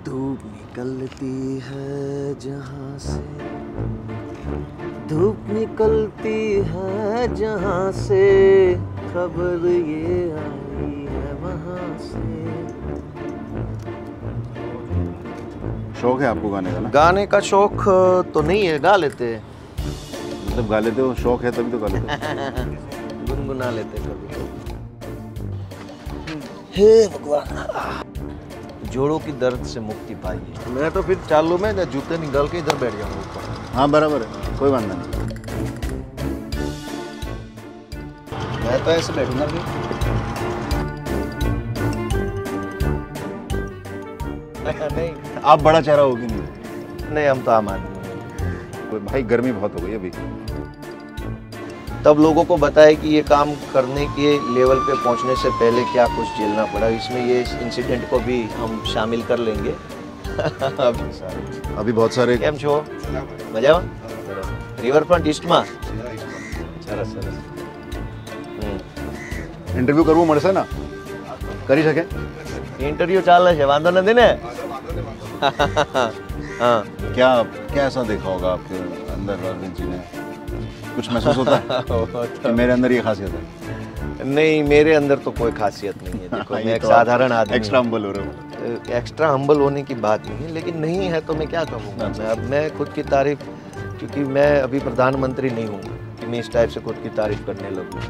धूप निकलती है जहाँ से, धूप निकलती है जहाँ से, खबर ये आई है वहाँ से। शौक है आपको गाने का ना? गाने का शौक तो नहीं है, गा लेते हैं। मतलब गा लेते हो, शौक है तभी तो गा लेते हो। गुनगुना लेते कभी कभी। हे भगवान, जोड़ों की दर्द से मुक्ति पाइए। मैं तो फिर चालू में जूते निकाल के इधर बैठ जाऊंगा ऊपर। हाँ बराबर है, कोई बात नहीं। मैं तो ऐसे बैठूंगा फिर। नहीं, आप बड़ा चेहरा हो कि नहीं? नहीं हम तो आम आदमी। कोई भाई गर्मी बहुत हो गई अभी। तब लोगों को बताया कि ये काम करने के लेवल पे पहुंचने से पहले क्या कुछ झेलना पड़ा। इसमें ये इंसिडेंट को भी हम शामिल कर लेंगे। अभी बहुत सारे કેમ છો? મજામાં? રિવરફ્રન્ટ ઈસ્ટમાં? સરસ સરસ. इंटरव्यू करવું મળશે ને? કરી શકે? इंटरव्यू ચાલે છે, વાંધો નથી ને? हाँ. क्या क्या ऐसा देखा होगा आपके अंदर अरविंद जी ने? कुछ महसूस होता है कि मेरे अंदर ये खासियत है? नहीं, मेरे अंदर तो कोई खासियत नहीं है। देखो मैं एक साधारण आदमी। एक्स्ट्रा हम्बल हो रहे हो। एक्स्ट्रा हम्बल होने की बात नहीं है, लेकिन नहीं है तो मैं क्या कहूँगा। मैं खुद की तारीफ, क्योंकि मैं अभी प्रधानमंत्री नहीं हूँ कि मैं इस टाइप से खुद की तारीफ करने लगूँ।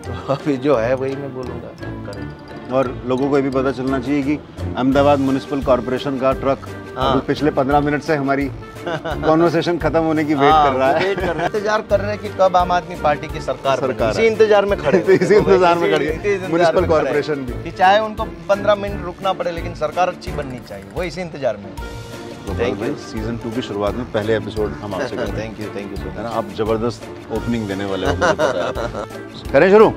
तो अभी जो है वही मैं बोलूँगा, करें। और लोगों को ये भी पता चलना चाहिए कि अहमदाबाद म्युनिसिपल कॉर्पोरेशन का ट्रक पिछले 15 मिनट से हमारी कॉन्वर्सेशन खत्म होने की वेट कर रहा है। इंतजार कर रहे हैं कि कब आम आदमी पार्टी की सरकार है। इसी इंतजार में खड़े इसी इंतजार में खड़े म्युनिसिपल कॉर्पोरेशन भी, कि चाहे उनको 15 मिनट रुकना पड़े लेकिन सरकार अच्छी बननी चाहिए, वो इसी इंतजार में। Thank you. सीजन 2 की शुरुआत में पहले एपिसोड हम आपसे कर रहे हैं। Thank you so much. आप जबरदस्त ओपनिंग देने वाले हो, मुझे पता है। करें शुरू?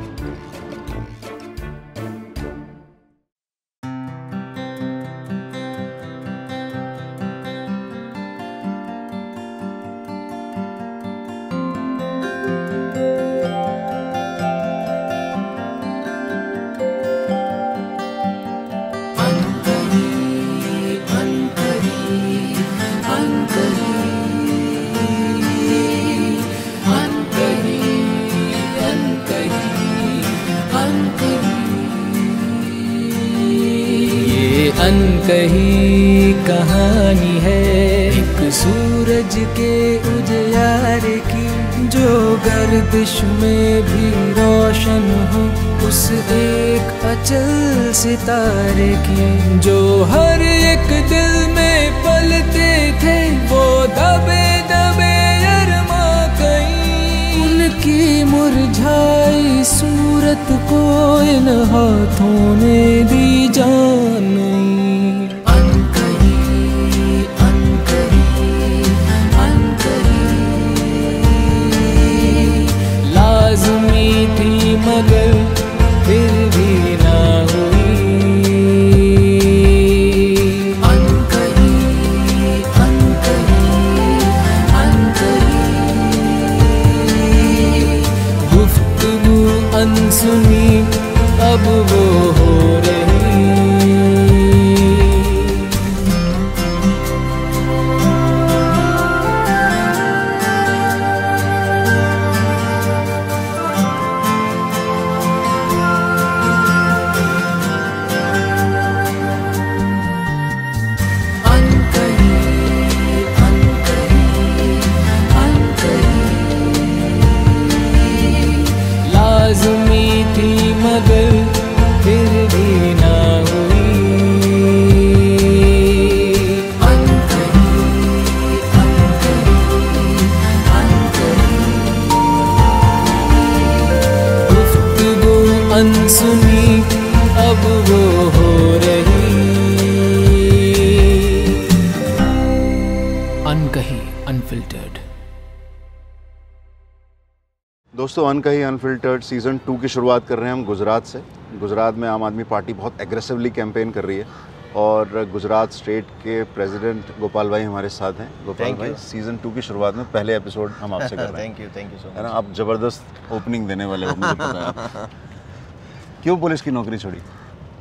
अनकही कहानी है एक सूरज के उजियार की, जो गर्दिश में भी रोशन हो उस एक अचल सितारे की, जो हर एक दिल में पलते थे वो दबे दबे अरमा कहीं, उनकी मुरझाई सूरत को इन हाथों ने दी जान। मगर फिर भी ना हुई, अनकही अनकही अनकही, गुफ्तगू अनसुनी अब वो हो रही। मगर फिर भी ना हुई, अनकही अनकही अनकही, गुफ्तगू अनसुनी अब वो हो रही। अनकही अनफिल्टर्ड। दोस्तों, अनकही अनफिल्टर्ड सीज़न 2 की शुरुआत कर रहे हैं हम गुजरात से। गुजरात में आम आदमी पार्टी बहुत एग्रेसिवली कैंपेन कर रही है और गुजरात स्टेट के प्रेसिडेंट गोपाल भाई हमारे साथ हैं। गोपाल भाई, सीज़न 2 की शुरुआत में पहले एपिसोड हम आपसे कर रहे हैं। Thank you so much. है ना, आप ज़बरदस्त ओपनिंग देने वाले हो, मुझे पता है। क्यों पुलिस की नौकरी छोड़ी?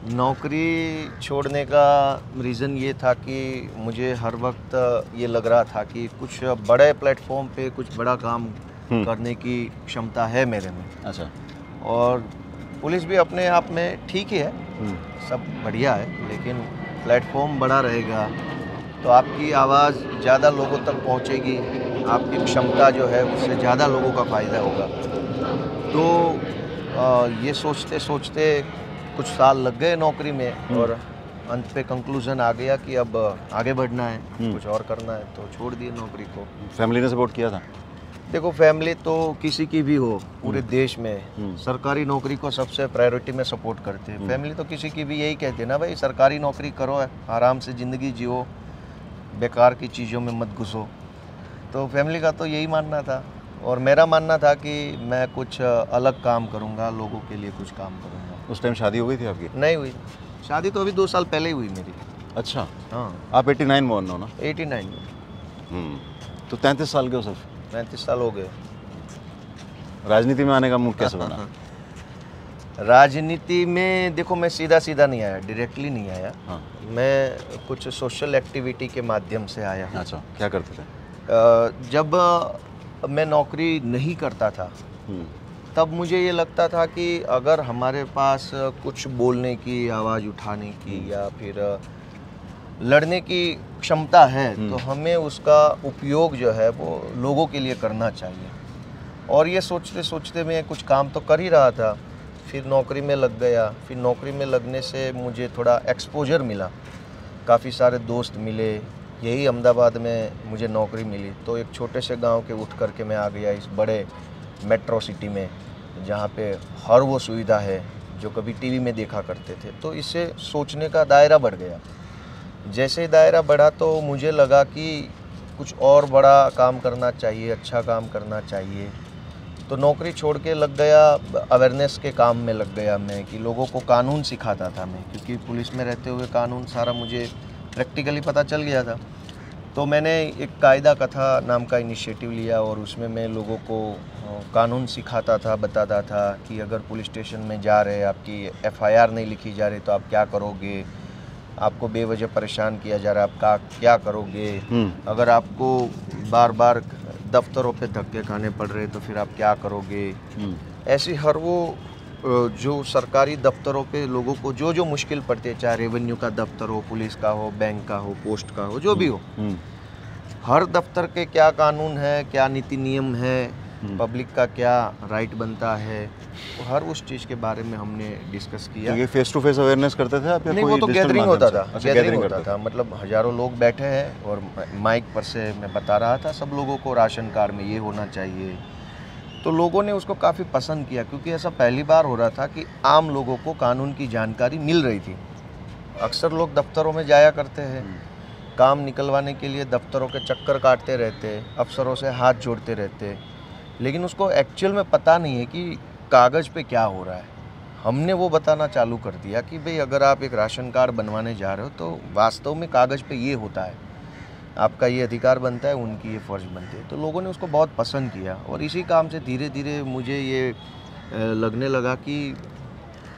नौकरी छोड़ने का रीज़न ये था कि मुझे हर वक्त ये लग रहा था कि कुछ बड़े प्लेटफॉर्म पे कुछ बड़ा काम करने की क्षमता है मेरे में। अच्छा। और पुलिस भी अपने आप में ठीक ही है, सब बढ़िया है, लेकिन प्लेटफॉर्म बड़ा रहेगा तो आपकी आवाज़ ज़्यादा लोगों तक पहुंचेगी, आपकी क्षमता जो है उससे ज़्यादा लोगों का फ़ायदा होगा। तो ये सोचते सोचते कुछ साल लग गए नौकरी में और अंत पे कंक्लूजन आ गया कि अब आगे बढ़ना है, कुछ और करना है, तो छोड़ दिए नौकरी को। फैमिली ने सपोर्ट किया था? देखो, फैमिली तो किसी की भी हो पूरे देश में सरकारी नौकरी को सबसे प्रायोरिटी में सपोर्ट करते हैं। फैमिली तो किसी की भी यही कहती है ना भाई, सरकारी नौकरी करो, आराम से ज़िंदगी जियो, बेकार की चीज़ों में मत घुसो। तो फैमिली का तो यही मानना था और मेरा मानना था कि मैं कुछ अलग काम करूँगा, लोगों के लिए कुछ काम करूँगा। उस टाइम शादी हो गई थी आपकी? नहीं हुई, शादी तो अभी 2 साल पहले ही हुई मेरी। अच्छा। हाँ, आप 89 में हो ना? 89 में। तो 33 साल के हो सिर्फ? 35 साल हो गए। राजनीति में आने का मूड कैसे बना? राजनीति में देखो, मैं सीधा सीधा नहीं आया, डायरेक्टली नहीं आया। हाँ। मैं कुछ सोशल एक्टिविटी के माध्यम से आया हूँ। अच्छा, क्या करते थे? जब मैं नौकरी नहीं करता था तब मुझे ये लगता था कि अगर हमारे पास कुछ बोलने की, आवाज़ उठाने की या फिर लड़ने की क्षमता है तो हमें उसका उपयोग जो है वो लोगों के लिए करना चाहिए। और ये सोचते सोचते मैं कुछ काम तो कर ही रहा था, फिर नौकरी में लग गया। फिर नौकरी में लगने से मुझे थोड़ा एक्सपोजर मिला, काफ़ी सारे दोस्त मिले। यही अहमदाबाद में मुझे नौकरी मिली तो एक छोटे से गांव के उठ करके मैं आ गया इस बड़े मेट्रो सिटी में, जहाँ पे हर वो सुविधा है जो कभी टीवी में देखा करते थे। तो इससे सोचने का दायरा बढ़ गया। जैसे ही दायरा बढ़ा तो मुझे लगा कि कुछ और बड़ा काम करना चाहिए, अच्छा काम करना चाहिए। तो नौकरी छोड़ के लग गया अवेयरनेस के काम में लग गया मैं, कि लोगों को कानून सिखाता था मैं, क्योंकि पुलिस में रहते हुए कानून सारा मुझे प्रैक्टिकली पता चल गया था। तो मैंने एक कायदा कथा नाम का इनिशिएटिव लिया और उसमें मैं लोगों को कानून सिखाता था, बताता था कि अगर पुलिस स्टेशन में जा रहे, आपकी एफआईआर नहीं लिखी जा रही तो आप क्या करोगे, आपको बेवजह परेशान किया जा रहा है आप क्या करोगे, अगर आपको बार बार दफ्तरों पे धक्के खाने पड़ रहे तो फिर आप क्या करोगे। ऐसी हर वो जो सरकारी दफ्तरों पे लोगों को जो जो मुश्किल पड़ती है, चाहे रेवेन्यू का दफ्तर हो, पुलिस का हो, बैंक का हो, पोस्ट का हो, जो भी हो, हर दफ्तर के क्या कानून है, क्या नीति नियम है, पब्लिक का क्या राइट बनता है, तो हर उस चीज़ के बारे में हमने डिस्कस किया। ये फेस टू फेस अवेयरनेस करते थे आप या नहीं, कोई वो तो गैदरिंग होता था। अच्छा, गैदरिंग होता था, मतलब हज़ारों लोग बैठे हैं और माइक पर से मैं बता रहा था सब लोगों को राशन कार्ड में ये होना चाहिए। तो लोगों ने उसको काफ़ी पसंद किया, क्योंकि ऐसा पहली बार हो रहा था कि आम लोगों को कानून की जानकारी मिल रही थी। अक्सर लोग दफ्तरों में जाया करते हैं, काम निकलवाने के लिए दफ्तरों के चक्कर काटते रहते, अफसरों से हाथ जोड़ते रहते, लेकिन उसको एक्चुअल में पता नहीं है कि कागज़ पे क्या हो रहा है। हमने वो बताना चालू कर दिया कि भाई अगर आप एक राशन कार्ड बनवाने जा रहे हो तो वास्तव में कागज़ पे ये होता है, आपका ये अधिकार बनता है, उनकी ये फ़र्ज़ बनती है। तो लोगों ने उसको बहुत पसंद किया और इसी काम से धीरे धीरे मुझे ये लगने लगा कि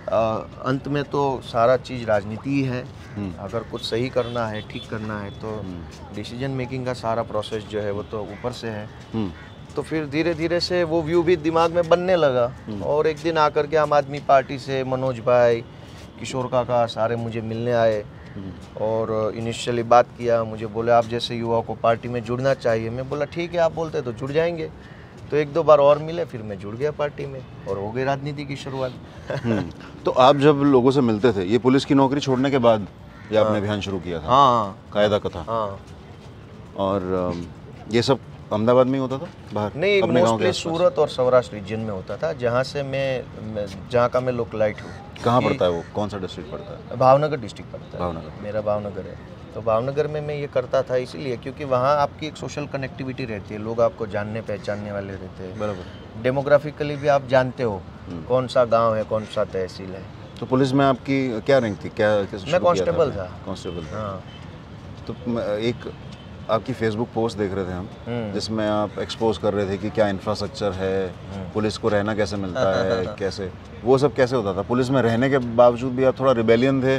अंत में तो सारा चीज़ राजनीति ही है। अगर कुछ सही करना है, ठीक करना है तो डिसीजन मेकिंग का सारा प्रोसेस जो है वो तो ऊपर से है। तो फिर धीरे धीरे से वो व्यू भी दिमाग में बनने लगा और एक दिन आकर के आम आदमी पार्टी से मनोज भाई, किशोर काका सारे मुझे मिलने आए और इनिशियली बात किया। मुझे बोले आप जैसे युवाओं को पार्टी में जुड़ना चाहिए। मैं बोला ठीक है, आप बोलते तो जुड़ जाएंगे। तो 1-2 बार और मिले, फिर मैं जुड़ गया पार्टी में और हो गई राजनीति की शुरुआत। तो आप जब लोगों से मिलते थे, ये पुलिस की नौकरी छोड़ने के बाद ये आपने अभियान शुरू किया था? हाँ, कायदा कथा। हाँ। और ये सब अहमदाबाद में ही होता था? बाहर नहीं, अपने गांव के मोस्टली आसपास? सूरत और सौराष्ट्र रीजन में होता था, जहाँ से मैं जहाँ का मैं लोकलाइट हूँ। कहाँ पड़ता है वो, कौन सा डिस्ट्रिक्ट पड़ता है? भावनगर डिस्ट्रिक्ट पड़ता है। भावनगर। मेरा भावनगर है। तो भावनगर में मैं ये करता था इसीलिए क्योंकि वहाँ आपकी एक सोशल कनेक्टिविटी रहती है, लोग आपको जानने पहचानने वाले रहते हैं। बराबर। डेमोग्राफिकली भी आप जानते हो कौन सा गांव है, कौन सा तहसील है। तो पुलिस में आपकी क्या रैंक थी? क्या मैं कांस्टेबल था। कांस्टेबल था। हाँ। तो एक आपकी फेसबुक पोस्ट देख रहे थे हम, जिसमें आप एक्सपोज कर रहे थे कि क्या इंफ्रास्ट्रक्चर है, पुलिस को रहना कैसे मिलता है, कैसे वो सब कैसे होता था। पुलिस में रहने के बावजूद भी आप थोड़ा रिबेलियन थे।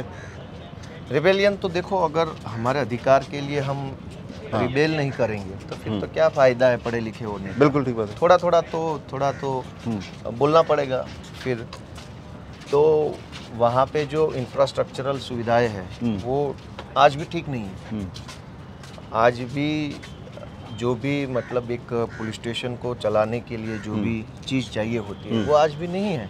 रिबेलियन तो देखो, अगर हमारे अधिकार के लिए हम रिबेल नहीं करेंगे तो फिर तो क्या फ़ायदा है पढ़े लिखे होने का। बिल्कुल ठीक बात है। थोड़ा तो बोलना पड़ेगा। फिर तो वहाँ पे जो इंफ्रास्ट्रक्चरल सुविधाएं हैं वो आज भी ठीक नहीं है। आज भी जो भी मतलब एक पुलिस स्टेशन को चलाने के लिए जो भी चीज़ चाहिए होती है वो आज भी नहीं है।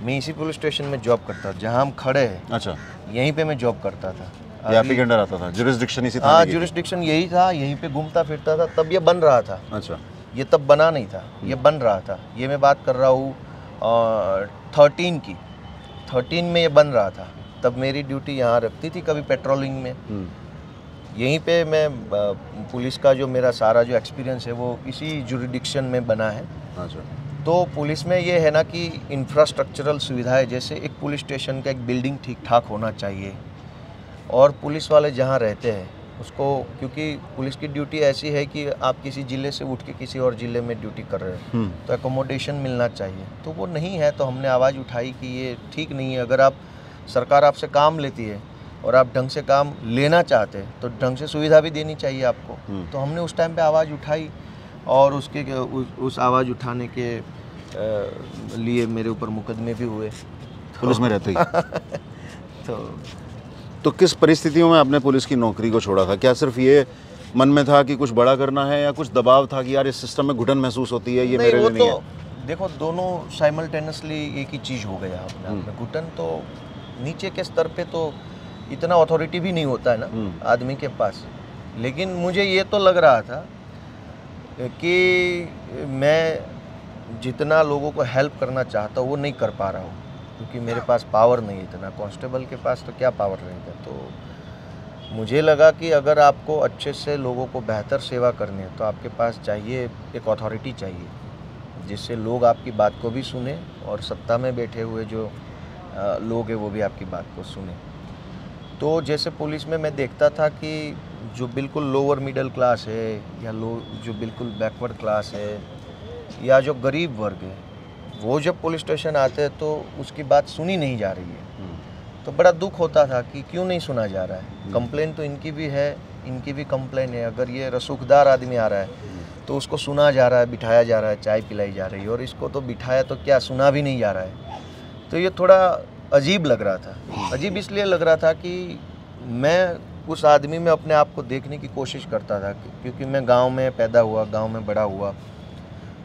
मैं इसी पुलिस स्टेशन में जॉब करता था, जहाँ हम खड़े हैं। अच्छा, यहीं पे मैं जॉब करता था। ये आप ही के अंडर आता था, जुरिस्डिक्शन इसी था? हाँ, जुरिस्डिक्शन यही था, यहीं पे घूमता फिरता था। तब ये बन रहा था। अच्छा, ये तब बना नहीं था, ये बन रहा था। ये मैं बात कर रहा हूँ 13 में ये बन रहा था। तब मेरी ड्यूटी यहाँ रखती थी, कभी पेट्रोलिंग में। यहीं पे मैं पुलिस का जो मेरा सारा जो एक्सपीरियंस है वो इसी जुरिडिक्शन में बना है। अच्छा। तो पुलिस में ये है ना कि इंफ्रास्ट्रक्चरल सुविधाएं, जैसे एक पुलिस स्टेशन का एक बिल्डिंग ठीक ठाक होना चाहिए, और पुलिस वाले जहाँ रहते हैं उसको, क्योंकि पुलिस की ड्यूटी ऐसी है कि आप किसी ज़िले से उठ के किसी और ज़िले में ड्यूटी कर रहे हो तो एकोमोडेशन मिलना चाहिए। तो वो नहीं है, तो हमने आवाज़ उठाई कि ये ठीक नहीं है। अगर आप सरकार आपसे काम लेती है और आप ढंग से काम लेना चाहते हैं तो ढंग से सुविधा भी देनी चाहिए आपको। तो हमने उस टाइम पे आवाज़ उठाई, और उस आवाज़ उठाने के लिए मेरे ऊपर मुकदमे भी हुए पुलिस में रहते ही। तो किस परिस्थितियों में आपने पुलिस की नौकरी को छोड़ा था? क्या सिर्फ ये मन में था कि कुछ बड़ा करना है, या कुछ दबाव था कि यार इस सिस्टम में घुटन महसूस होती है, ये मेरे लिए नहीं है? देखो, दोनों साइमल्टेनियसली एक ही चीज़ हो गया अपने आप में। घुटन तो नीचे के स्तर पे तो इतना अथॉरिटी भी नहीं होता है ना आदमी के पास। लेकिन मुझे ये तो लग रहा था कि मैं जितना लोगों को हेल्प करना चाहता हूँ वो नहीं कर पा रहा हूँ, क्योंकि मेरे पास पावर नहीं है इतना। कांस्टेबल के पास तो क्या पावर रहेगा। तो मुझे लगा कि अगर आपको अच्छे से लोगों को बेहतर सेवा करनी है तो आपके पास चाहिए एक अथॉरिटी चाहिए, जिससे लोग आपकी बात को भी सुने और सत्ता में बैठे हुए जो लोग हैं वो भी आपकी बात को सुने। तो जैसे पुलिस में मैं देखता था कि जो बिल्कुल लोअर मिडिल क्लास है, या जो बिल्कुल बैकवर्ड क्लास है, या जो गरीब वर्ग है, वो जब पुलिस स्टेशन आते हैं तो उसकी बात सुनी नहीं जा रही है। तो बड़ा दुख होता था कि क्यों नहीं सुना जा रहा है। कंप्लेन तो इनकी भी है, इनकी भी कंप्लेन है। अगर ये रसूखदार आदमी आ रहा है तो उसको सुना जा रहा है, बिठाया जा रहा है, चाय पिलाई जा रही है, और इसको तो बिठाया तो क्या, सुना भी नहीं जा रहा है। तो ये थोड़ा अजीब लग रहा था। अजीब इसलिए लग रहा था कि मैं उस आदमी में अपने आप को देखने की कोशिश करता था, क्योंकि मैं गांव में पैदा हुआ, गांव में बड़ा हुआ।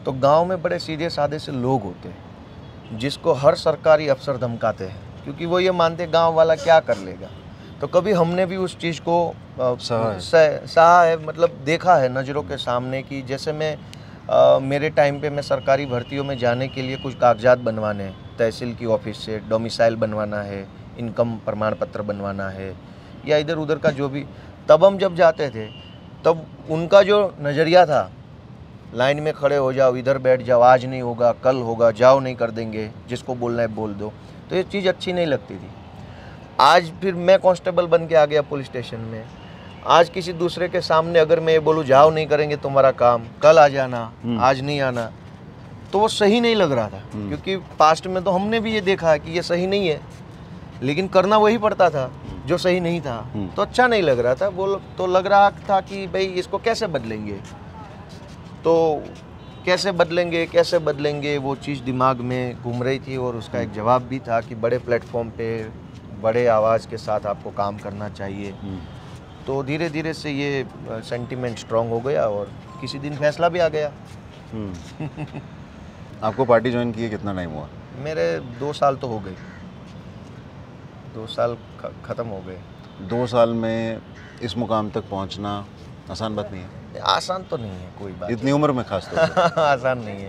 तो गांव में बड़े सीधे साधे से लोग होते हैं जिसको हर सरकारी अफसर धमकाते हैं, क्योंकि वो ये मानते हैं गांव वाला क्या कर लेगा। तो कभी हमने भी उस चीज़ को सहा है, मतलब देखा है नज़रों के सामने कि जैसे मैं मेरे टाइम पे मैं सरकारी भर्तियों में जाने के लिए कुछ कागजात बनवाने हैं, तहसील की ऑफिस से डोमिसाइल बनवाना है, इनकम प्रमाण पत्र बनवाना है, या इधर उधर का जो भी। तब हम जब जाते थे तब उनका जो नज़रिया था, लाइन में खड़े हो जाओ, इधर बैठ जाओ, आज नहीं होगा कल होगा, जाओ नहीं कर देंगे, जिसको बोलना है बोल दो। तो ये चीज़ अच्छी नहीं लगती थी। आज फिर मैं कांस्टेबल बन के आ गया पुलिस स्टेशन में। आज किसी दूसरे के सामने अगर मैं ये बोलूँ जाओ नहीं करेंगे तुम्हारा काम, कल आ जाना, आज नहीं आना, तो वो सही नहीं लग रहा था। क्योंकि पास्ट में तो हमने भी ये देखा है कि ये सही नहीं है, लेकिन करना वही पड़ता था जो सही नहीं था। तो अच्छा नहीं लग रहा था। वो तो लग रहा था कि भाई इसको कैसे बदलेंगे, तो कैसे बदलेंगे वो चीज़ दिमाग में घूम रही थी। और उसका एक जवाब भी था कि बड़े प्लेटफॉर्म पे बड़े आवाज़ के साथ आपको काम करना चाहिए। तो धीरे धीरे से ये सेंटिमेंट स्ट्रांग हो गया और किसी दिन फैसला भी आ गया। आपको पार्टी ज्वाइन किए कितना टाइम हुआ? मेरे 2 साल तो हो गए, 2 साल ख़त्म हो गए। 2 साल में इस मुकाम तक पहुंचना आसान बात नहीं है। आसान तो नहीं है कोई बात, इतनी उम्र में खास तौर पे। आसान नहीं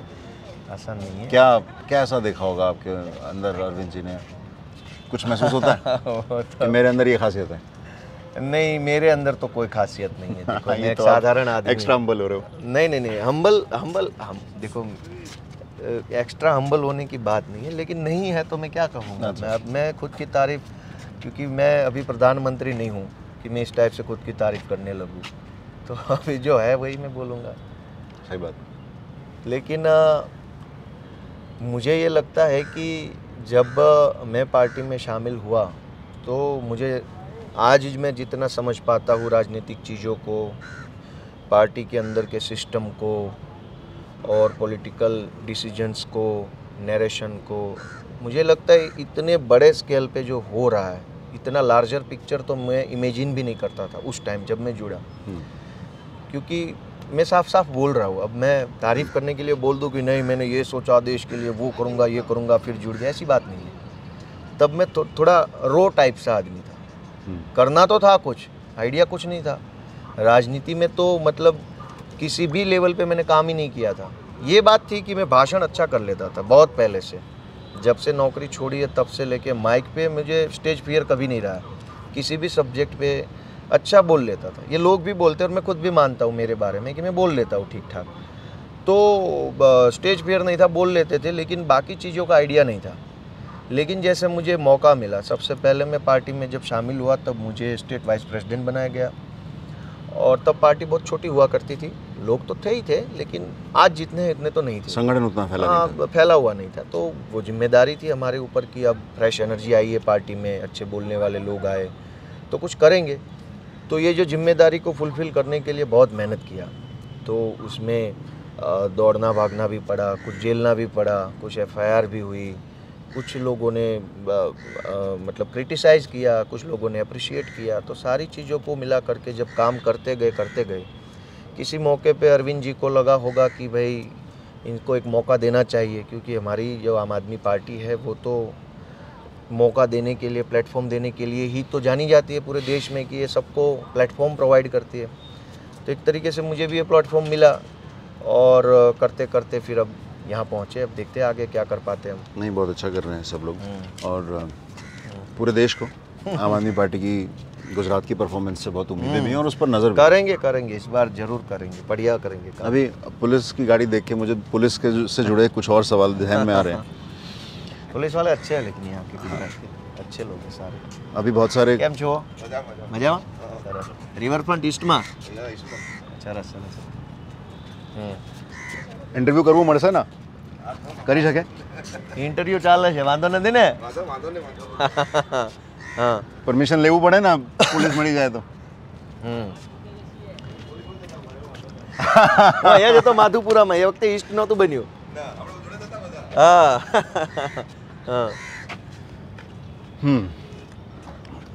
है। क्या ऐसा देखा होगा आपके अंदर अरविंद जी ने? कुछ महसूस होता है कि मेरे अंदर ये खासियत है? नहीं, मेरे अंदर तो कोई खासियत नहीं है। देखो, मैं एक साधारण आदमी। एक्स्ट्रा हम्बल हो रहे हो? नहीं, हम्बल हम देखो, एक्स्ट्रा हम्बल होने की बात नहीं है, लेकिन नहीं है तो मैं क्या कहूँगा। मैं खुद की तारीफ, क्योंकि मैं अभी प्रधानमंत्री नहीं हूँ कि मैं इस टाइप से खुद की तारीफ करने लगूँ। तो अभी जो है वही मैं बोलूँगा। सही बात। लेकिन मुझे ये लगता है कि जब मैं पार्टी में शामिल हुआ तो मुझे आज मैं जितना समझ पाता हूँ राजनीतिक चीज़ों को, पार्टी के अंदर के सिस्टम को और पॉलिटिकल डिसीजंस को, नरेशन को, मुझे लगता है इतने बड़े स्केल पे जो हो रहा है, इतना लार्जर पिक्चर तो मैं इमेजिन भी नहीं करता था उस टाइम जब मैं जुड़ा। क्योंकि मैं साफ साफ बोल रहा हूँ, अब मैं तारीफ़ करने के लिए बोल दूँ कि नहीं मैंने ये सोचा देश के लिए, वो करूँगा ये करूँगा फिर जुड़ गया, ऐसी बात नहीं है। तब मैं थोड़ा रो टाइप सा आदमी था। करना तो था कुछ, आइडिया कुछ नहीं था। राजनीति में तो मतलब किसी भी लेवल पे मैंने काम ही नहीं किया था। ये बात थी कि मैं भाषण अच्छा कर लेता था बहुत पहले से, जब से नौकरी छोड़ी है तब से लेके माइक पे मुझे स्टेज फियर कभी नहीं रहा। किसी भी सब्जेक्ट पे अच्छा बोल लेता था। ये लोग भी बोलते हैं और मैं खुद भी मानता हूँ मेरे बारे में कि मैं बोल लेता हूँ ठीक ठाक। तो स्टेज फियर नहीं था, बोल लेते थे, लेकिन बाकी चीज़ों का आइडिया नहीं था। लेकिन जैसे मुझे मौका मिला, सबसे पहले मैं पार्टी में जब शामिल हुआ तब मुझे स्टेट वाइस प्रेसिडेंट बनाया गया। और तब पार्टी बहुत छोटी हुआ करती थी, लोग तो थे ही थे, लेकिन आज जितने इतने तो नहीं थे, संगठन उतना फैला हुआ नहीं था। तो वो जिम्मेदारी थी हमारे ऊपर कि अब फ्रेश एनर्जी आई है पार्टी में, अच्छे बोलने वाले लोग आए तो कुछ करेंगे। तो ये जो जिम्मेदारी को फुलफ़िल करने के लिए बहुत मेहनत किया। तो उसमें दौड़ना भागना भी पड़ा, कुछ झेलना भी पड़ा, कुछ FIR भी हुई, कुछ लोगों ने मतलब क्रिटिसाइज़ किया, कुछ लोगों ने अप्रिशिएट किया। तो सारी चीज़ों को मिला करके जब काम करते गए किसी मौके पे अरविंद जी को लगा होगा कि भाई इनको एक मौका देना चाहिए, क्योंकि हमारी जो आम आदमी पार्टी है वो तो मौका देने के लिए, प्लेटफॉर्म देने के लिए ही तो जानी जाती है पूरे देश में कि ये सबको प्लेटफॉर्म प्रोवाइड करती है। तो एक तरीके से मुझे भी ये प्लेटफॉर्म मिला और करते करते फिर अब यहाँ पहुँचे। अब देखते हैं आगे क्या कर पाते हैं हम। नहीं, बहुत अच्छा कर रहे हैं सब लोग। और पूरे देश को आम आदमी पार्टी की गुजरात की परफॉर्मेंस से बहुत उम्मीदें भी हैं और उस पर नज़र करेंगे इस बार ज़रूर करेंगे, बढ़िया करेंगे। अभी पुलिस की गाड़ी देख के मुझे पुलिस के से जुड़े कुछ और सवाल ध्यान में आ रहे हैं। पुलिस वाले अच्छे हैं, लेकिन यहाँ के गुजरात के अच्छे लोग हैं सारे। अभी बहुत सारे કેમ છો? મજામાં? રિવરફ્રન્ટ ઈસ્ટમાં? अच्छा સરસ। ઇન્ટરવ્યૂ કરવું મળશે ને? કરી શકે? ઇન્ટરવ્યૂ ચાલે છે, વાંધો નથી ને? હા, પરમિશન લેવું પડે ને પોલીસ મળી જાય તો? અહીંયા જતો માધુપુરામાં, એ વખતે ઈસ્ટ નહોતું બન્યું। हाँ।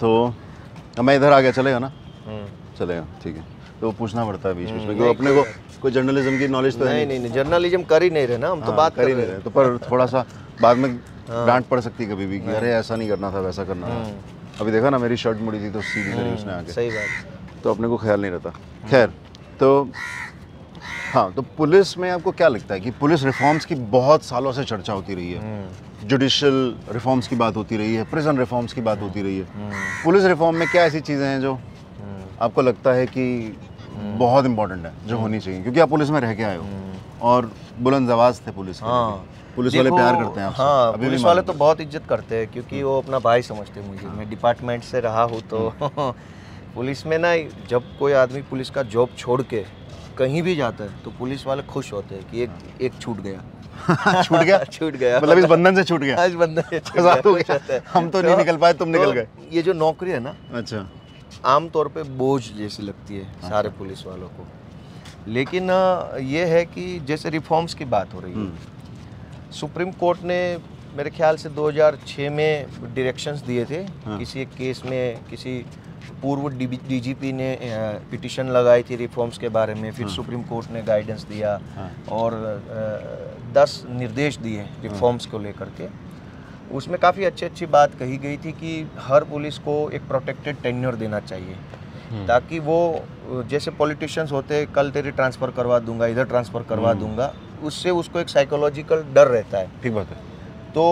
तो मैं इधर आ गया, चलेगा ना? चलेगा, ठीक है। तो पूछना पड़ता है बीच बीच में, क्योंकि अपने को कोई जर्नलिज्म की नॉलेज तो है नहीं, जर्नलिज्म कर ही नहीं रहे ना हम, तो बात कर ही नहीं रहे। तो पर थोड़ा सा बाद में डांट पड़ सकती है कभी भी कि अरे ऐसा नहीं करना था, वैसा करना था। अभी देखा ना, मेरी शर्ट मुड़ी थी तो सीधी करी उसने आके। सही बात। तो अपने को ख्याल नहीं रहता। खैर, तो हाँ, तो पुलिस में आपको क्या लगता है कि पुलिस रिफॉर्म्स की बहुत सालों से चर्चा होती रही है, जुडिशियल रिफॉर्म्स की बात होती रही है, प्रिजन रिफॉर्म्स की बात होती रही है। पुलिस रिफॉर्म में क्या ऐसी चीज़ें हैं जो आपको लगता है कि बहुत इंपॉर्टेंट है, जो होनी चाहिए? क्योंकि आप पुलिस में रह के आए हो और बुलंद आवाज़ थे पुलिस के। पुलिस वाले प्यार करते हैं आपसे। हाँ, पुलिस वाले तो बहुत इज्जत करते हैं, क्योंकि वो अपना भाई समझते हैं मुझे। मैं डिपार्टमेंट से रहा हूँ तो पुलिस में ना, जब कोई आदमी पुलिस का जॉब छोड़ के कहीं भी जाता है तो पुलिस वाले खुश होते हैं कि एक छूट गया। छूट गया मतलब इस बंधन से छूट गया। इस बंधन से छूट गया। हम तो नहीं निकल पाए, तुम निकल गए। ये जो नौकरी है ना, अच्छा, आम तौर पे बोझ जैसी लगती है सारे पुलिस वालों को। लेकिन ये है कि जैसे रिफॉर्म्स की बात हो रही है, सुप्रीम कोर्ट ने मेरे ख्याल से 2006 में डायरेक्शंस दिए थे। किसी एक केस में किसी पूर्व DGP ने पिटीशन लगाई थी रिफॉर्म्स के बारे में, फिर सुप्रीम कोर्ट ने गाइडेंस दिया और 10 निर्देश दिए रिफॉर्म्स को लेकर के। उसमें काफ़ी अच्छी बात कही गई थी कि हर पुलिस को एक प्रोटेक्टेड टेन्योर देना चाहिए, ताकि वो जैसे पॉलिटिशियंस होते, कल तेरी ट्रांसफ़र करवा दूंगा, इधर ट्रांसफ़र करवा दूंगा, उससे उसको एक साइकोलॉजिकल डर रहता है। ठीक बात है। तो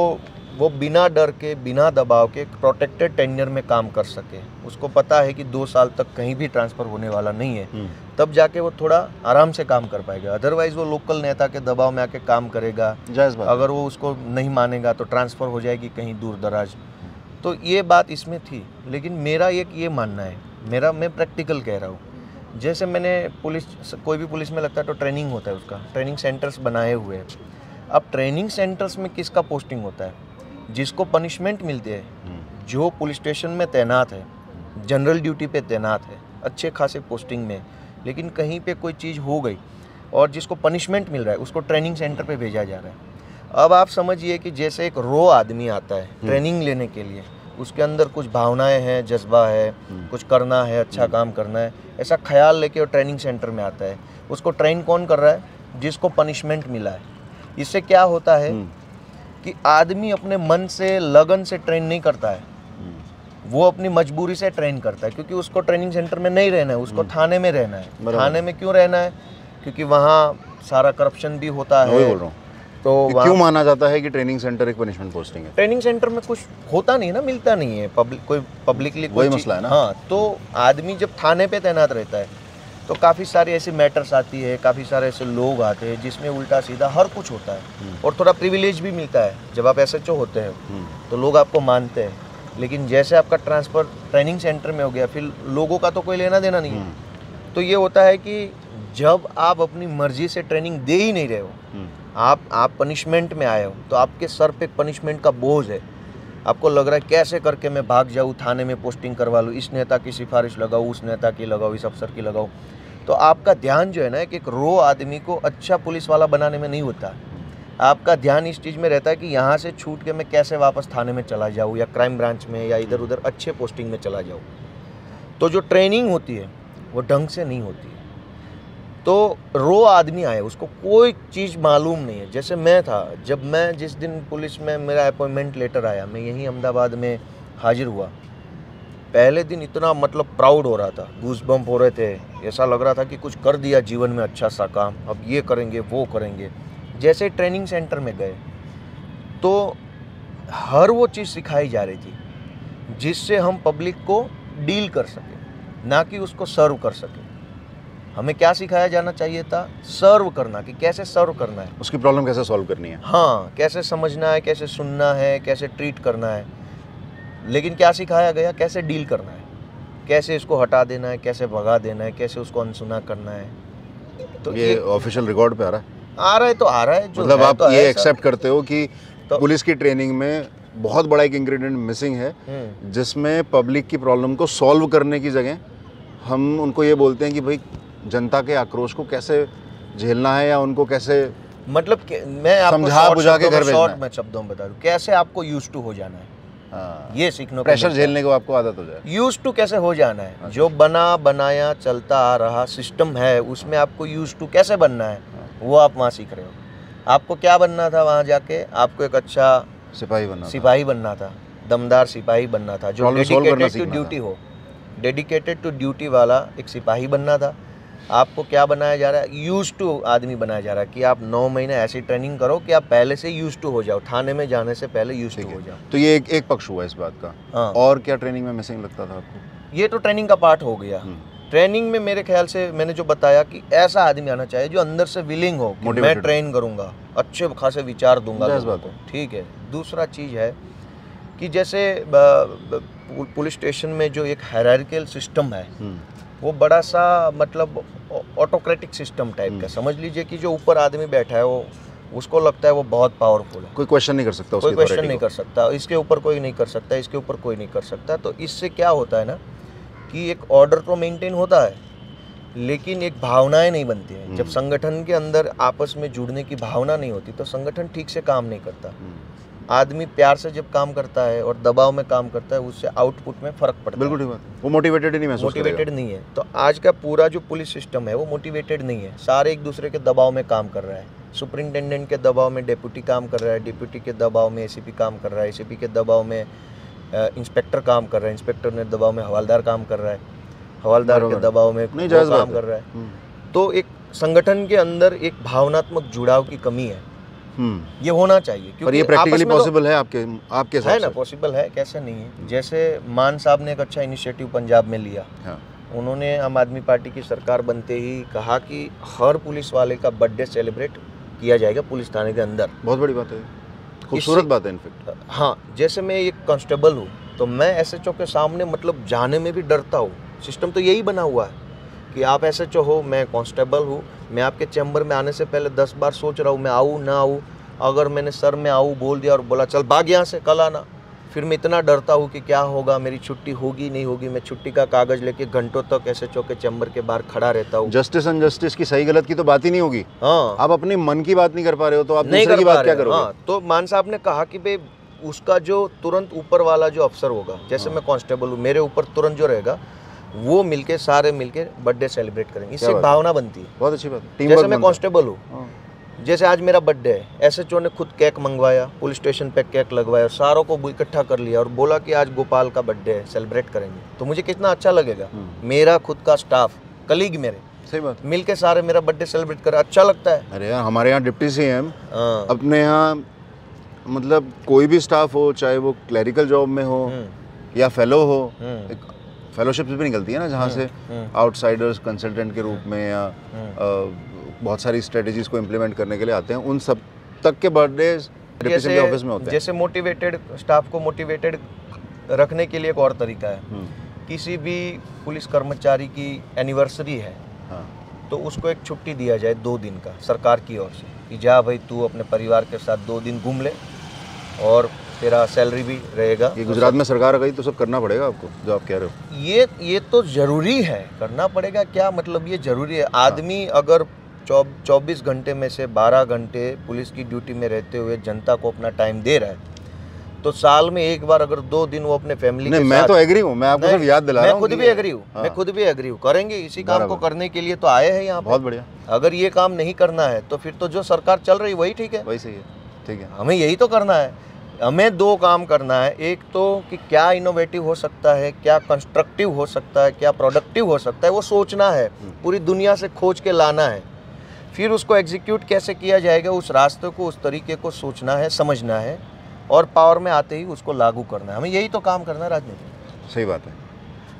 वो बिना डर के, बिना दबाव के प्रोटेक्टेड टेन्योर में काम कर सके। उसको पता है कि 2 साल तक कहीं भी ट्रांसफ़र होने वाला नहीं है, तब जाके वो थोड़ा आराम से काम कर पाएगा। अदरवाइज़ वो लोकल नेता के दबाव में आके काम करेगा, अगर वो उसको नहीं मानेगा तो ट्रांसफ़र हो जाएगी कहीं दूर दराज। तो ये बात इसमें थी। लेकिन मेरा एक ये मानना है, मैं प्रैक्टिकल कह रहा हूँ जैसे मैंने कोई भी पुलिस में लगता है तो ट्रेनिंग होता है, उसका ट्रेनिंग सेंटर्स बनाए हुए हैं। अब ट्रेनिंग सेंटर्स में किसका पोस्टिंग होता है? जिसको पनिशमेंट मिलती है, जो पुलिस स्टेशन में तैनात है, जनरल ड्यूटी पे तैनात है, अच्छे खासे पोस्टिंग में, लेकिन कहीं पे कोई चीज़ हो गई और जिसको पनिशमेंट मिल रहा है उसको ट्रेनिंग सेंटर पे भेजा जा रहा है। अब आप समझिए कि जैसे एक रो आदमी आता है ट्रेनिंग लेने के लिए, उसके अंदर कुछ भावनाएं हैं, जज्बा है, कुछ करना है, अच्छा काम करना है, ऐसा ख्याल लेके वो ट्रेनिंग सेंटर में आता है। उसको ट्रेन कौन कर रहा है? जिसको पनिशमेंट मिला है। इससे क्या होता है कि आदमी अपने मन से, लगन से ट्रेन नहीं करता है, वो अपनी मजबूरी से ट्रेन करता है, क्योंकि उसको ट्रेनिंग सेंटर में नहीं रहना है, उसको थाने में रहना है। थाने में क्यों रहना है? क्योंकि वहाँ सारा करप्शन भी होता है। बोल रहा हूँ, तो क्यों माना जाता है कि ट्रेनिंग सेंटर एक पनिशमेंट पोस्टिंग है? ट्रेनिंग सेंटर में कुछ होता नहीं है ना, मिलता नहीं है कोई पब्लिकली वही मसला है ना। हाँ, तो आदमी जब थाने पे तैनात रहता है तो काफ़ी सारी ऐसी मैटर्स आती है, काफ़ी सारे ऐसे लोग आते हैं जिसमें उल्टा सीधा हर कुछ होता है, और थोड़ा प्रिविलेज भी मिलता है। जब आप SHO होते हैं तो लोग आपको मानते हैं, लेकिन जैसे आपका ट्रांसफ़र ट्रेनिंग सेंटर में हो गया, फिर लोगों का तो कोई लेना देना नहीं है। तो ये होता है कि जब आप अपनी मर्जी से ट्रेनिंग दे ही नहीं रहे हो, आप पनिशमेंट में आए हो, तो आपके सर पे पनिशमेंट का बोझ है। आपको लग रहा है कैसे करके मैं भाग जाऊँ, थाने में पोस्टिंग करवा लूँ, इस नेता की सिफारिश लगाऊँ, उस नेता की लगाऊँ, इस अफसर की लगाऊँ। तो आपका ध्यान जो है ना, एक रो आदमी को अच्छा पुलिस वाला बनाने में नहीं होता। आपका ध्यान इस चीज़ में रहता है कि यहाँ से छूट के मैं कैसे वापस थाने में चला जाऊँ, या क्राइम ब्रांच में, या इधर उधर अच्छे पोस्टिंग में चला जाऊँ। तो जो ट्रेनिंग होती है वो ढंग से नहीं होती है। तो रो आदमी आया, उसको कोई चीज़ मालूम नहीं है। जैसे मैं था, जब मैं जिस दिन पुलिस में मेरा अपॉइंटमेंट लेटर आया, मैं यहीं अहमदाबाद में हाजिर हुआ, पहले दिन इतना मतलब प्राउड हो रहा था, गूज़बम्प हो रहे थे, ऐसा लग रहा था कि कुछ कर दिया जीवन में अच्छा सा काम, अब ये करेंगे वो करेंगे। जैसे ट्रेनिंग सेंटर में गए तो हर वो चीज़ सिखाई जा रही थी जिससे हम पब्लिक को डील कर सकें, ना कि उसको सर्व कर सकें। हमें क्या सिखाया जाना चाहिए था? सर्व करना, कि कैसे सर्व करना है, उसकी प्रॉब्लम कैसे सॉल्व करनी है। हाँ, कैसे समझना है, कैसे सुनना है, कैसे ट्रीट करना है। लेकिन क्या सिखाया गया? कैसे डील करना है, कैसे इसको हटा देना है, कैसे भगा देना है, कैसे उसको अनसुना करना है। तो ये ऑफिशियल रिकॉर्ड पे आ रहा है? आ रहा है तो आ रहा है। जो मतलब है आप तो ये है एक्सेप्ट करते हो कि तो- पुलिस की ट्रेनिंग में बहुत बड़ा एक इंग्रेडिएंट मिसिंग है, जिसमें पब्लिक की प्रॉब्लम को सॉल्व करने की जगह हम उनको ये बोलते हैं कि भाई जनता के आक्रोश को कैसे झेलना है, या उनको कैसे, मतलब मैं आपको समझा बुझा के घर भेजना शॉर्ट है। में शब्दों में बता दूं, कैसे आपको यूज टू हो जाना है, ये सीखने को प्रेशर मिलता है। झेलने को आपको आदत हो जाए। यूज टू कैसे हो जाना है, जो बना बनाया चलता आ रहा सिस्टम है, उसमें आपको यूज टू कैसे बनना है, वो आप वहाँ सीख रहे हो। आपको क्या बनना था वहाँ जाके? आपको एक अच्छा सिपाही बनना था, दमदार सिपाही बनना था, जो डेडिकेटेड टू ड्यूटी हो, डेडिकेटेड टू ड्यूटी वाला एक सिपाही बनना था। आपको क्या बनाया जा रहा है? यूज टू आदमी बनाया जा रहा है कि आप 9 महीने ऐसी ट्रेनिंग करो कि आप पहले से यूज टू हो जाओ, थाने में जाने से पहले यूज टू हो जाओ। तो ये एक पक्ष हुआ इस बात का। हाँ। और क्या ट्रेनिंग में मिसिंग लगता था आपको? ये तो ट्रेनिंग का पार्ट हो गया। ट्रेनिंग में मेरे ख्याल से मैंने जो बताया कि ऐसा आदमी आना चाहिए जो अंदर से विलिंग हो कि मैं ट्रेन करूंगा, अच्छे खासे विचार दूंगा लोगों को। ठीक है। दूसरा चीज़ है कि जैसे पुलिस स्टेशन में जो एक हायरार्किकल सिस्टम है, वो बड़ा सा मतलब ऑटोक्रेटिक सिस्टम टाइप का समझ लीजिए, कि जो ऊपर आदमी बैठा है वो उसको लगता है वो बहुत पावरफुल है, कोई क्वेश्चन नहीं कर सकता, कोई क्वेश्चन नहीं कर सकता, इसके ऊपर कोई नहीं कर सकता, इसके ऊपर कोई नहीं कर सकता। तो इससे क्या होता है ना कि एक ऑर्डर तो मेंटेन होता है, लेकिन एक भावनाएं नहीं बनती हैं। जब संगठन के अंदर आपस में जुड़ने की भावना नहीं होती तो संगठन ठीक से काम नहीं करता। आदमी प्यार से जब काम करता है और दबाव में काम करता है, उससे आउटपुट में फर्क पड़ता है। बिल्कुल ठीक बात, वो मोटिवेटेड ही नहीं महसूस करेगा। मोटिवेटेड नहीं है। तो आज का पूरा जो पुलिस सिस्टम है वो मोटिवेटेड नहीं है, सारे एक दूसरे के दबाव में काम कर रहा है। सुपरिंटेंडेंट के दबाव में डेप्यूटी काम कर रहा है, डेप्यूटी के दबाव में एसीपी काम कर रहा है, एसीपी के दबाव में इंस्पेक्टर काम कर रहा है, इंस्पेक्टर ने दबाव में हवालदार काम कर रहा है, हवालदार के दबाव में काम कर रहा है। तो एक संगठन के अंदर एक भावनात्मक जुड़ाव की कमी है, ये होना चाहिए। पर ये प्रैक्टिकली पॉसिबल है आपके हिसाब है ना? पॉसिबल है, कैसे नहीं है। जैसे मान साहब ने एक अच्छा इनिशिएटिव पंजाब में लिया। उन्होंने आम आदमी पार्टी की सरकार बनते ही कहा कि हर पुलिस वाले का बर्थडे सेलिब्रेट किया जाएगा पुलिस थाने के अंदर। बहुत बड़ी बात है, खूबसूरत बात है इनफैक्ट। हाँ, जैसे मैं एक कांस्टेबल हूँ तो मैं SHO के सामने मतलब जाने में भी डरता हूँ। सिस्टम तो यही बना हुआ है कि आप SHO हो, मैं कांस्टेबल हूँ, मैं आपके चैम्बर में आने से पहले 10 बार सोच रहा हूँ मैं आऊँ ना आऊँ। अगर मैंने सर मैं आऊँ बोल दिया और बोला चल भाग यहाँ से, कल आना, फिर मैं इतना डरता हूँ कि क्या होगा, मेरी छुट्टी होगी नहीं होगी। मैं छुट्टी का कागज़ लेके घंटों तक SHO के चैम्बर के बाहर खड़ा रहता हूँ। जस्टिस अनजस्टिस की सही गलत की तो बात ही नहीं होगी। हाँ, आप अपनी मन की बात नहीं कर पा रहे हो तो आप नहीं दूसरे कर की पा बात क्या रहे। करोगे? हाँ, तो मान साहब ने कहा कि भाई उसका जो तुरंत ऊपर वाला जो अफसर होगा, जैसे मैं कांस्टेबल हूँ, मेरे ऊपर तुरंत जो रहेगा वो मिलके सारे मिलके बर्थडे सेलिब्रेट करेंगे। इससे एक भावना बनती है। बहुत अच्छी बात है। जैसे मैं कांस्टेबल हूँ, जैसे आज मेरा बर्थडे है, SHO ने खुद केक मंगवाया, पुलिस स्टेशन पे केक लगवाया, सारों को इकट्ठा कर लिया और बोला कि आज गोपाल का बर्थडे है, सेलिब्रेट करेंगे। तो मुझे कितना अच्छा लगेगा, मेरा खुद का स्टाफ, कलीग मेरे सही बात। मिलके सारे मेरा बर्थडे सेलिब्रेट कर, अच्छा लगता है। अरे यार हमारे यहाँ डिप्टी CM अपने यहाँ मतलब कोई भी स्टाफ हो, चाहे वो क्लरिकल जॉब में हो या फेलो हो, एक फेलोशिप भी निकलती है ना जहाँ से आउटसाइडर्स कंसल्टेंट के रूप में या बहुत सारी स्ट्रेटजीज को इम्प्लीमेंट करने के लिए आते हैं, उन सब तक के बर्थडे डिप्टी CM के ऑफिस में होते हैं। जैसे मोटिवेटेड स्टाफ को मोटिवेटेड रखने के लिए एक और तरीका है, किसी भी पुलिस कर्मचारी की एनिवर्सरी है तो उसको एक छुट्टी दिया जाए 2 दिन का सरकार की ओर से, कि जा भाई तू अपने परिवार के साथ 2 दिन घूम ले और तेरा सैलरी भी रहेगा। ये गुजरात में सरकार आ गई तो सब करना पड़ेगा आपको, जो आप कह रहे हो। ये तो जरूरी है, करना पड़ेगा। क्या मतलब, ये जरूरी है। आदमी अगर 24 घंटे में से 12 घंटे पुलिस की ड्यूटी में रहते हुए जनता को अपना टाइम दे रहा है, तो साल में एक बार अगर 2 दिन वो अपने फैमिली के साथ। मैं तो एग्री हूँ, मैं आपको सिर्फ याद दिला रहा हूँ। मैं खुद भी एग्री हूँ, करेंगे। इसी काम को करने के लिए तो आए हैं यहाँ। बहुत बढ़िया। अगर ये काम नहीं करना है तो फिर तो जो सरकार चल रही वही ठीक है, वही सही है। ठीक है, हमें यही तो करना है। हमें 2 काम करना है, एक तो कि क्या इनोवेटिव हो सकता है, क्या कंस्ट्रक्टिव हो सकता है, क्या प्रोडक्टिव हो सकता है, वो सोचना है, पूरी दुनिया से खोज के लाना है। फिर उसको एग्जीक्यूट कैसे किया जाएगा, उस रास्ते को, उस तरीके को सोचना है, समझना है और पावर में आते ही उसको लागू करना है। हमें यही तो काम करना है राजनीति। सही बात है।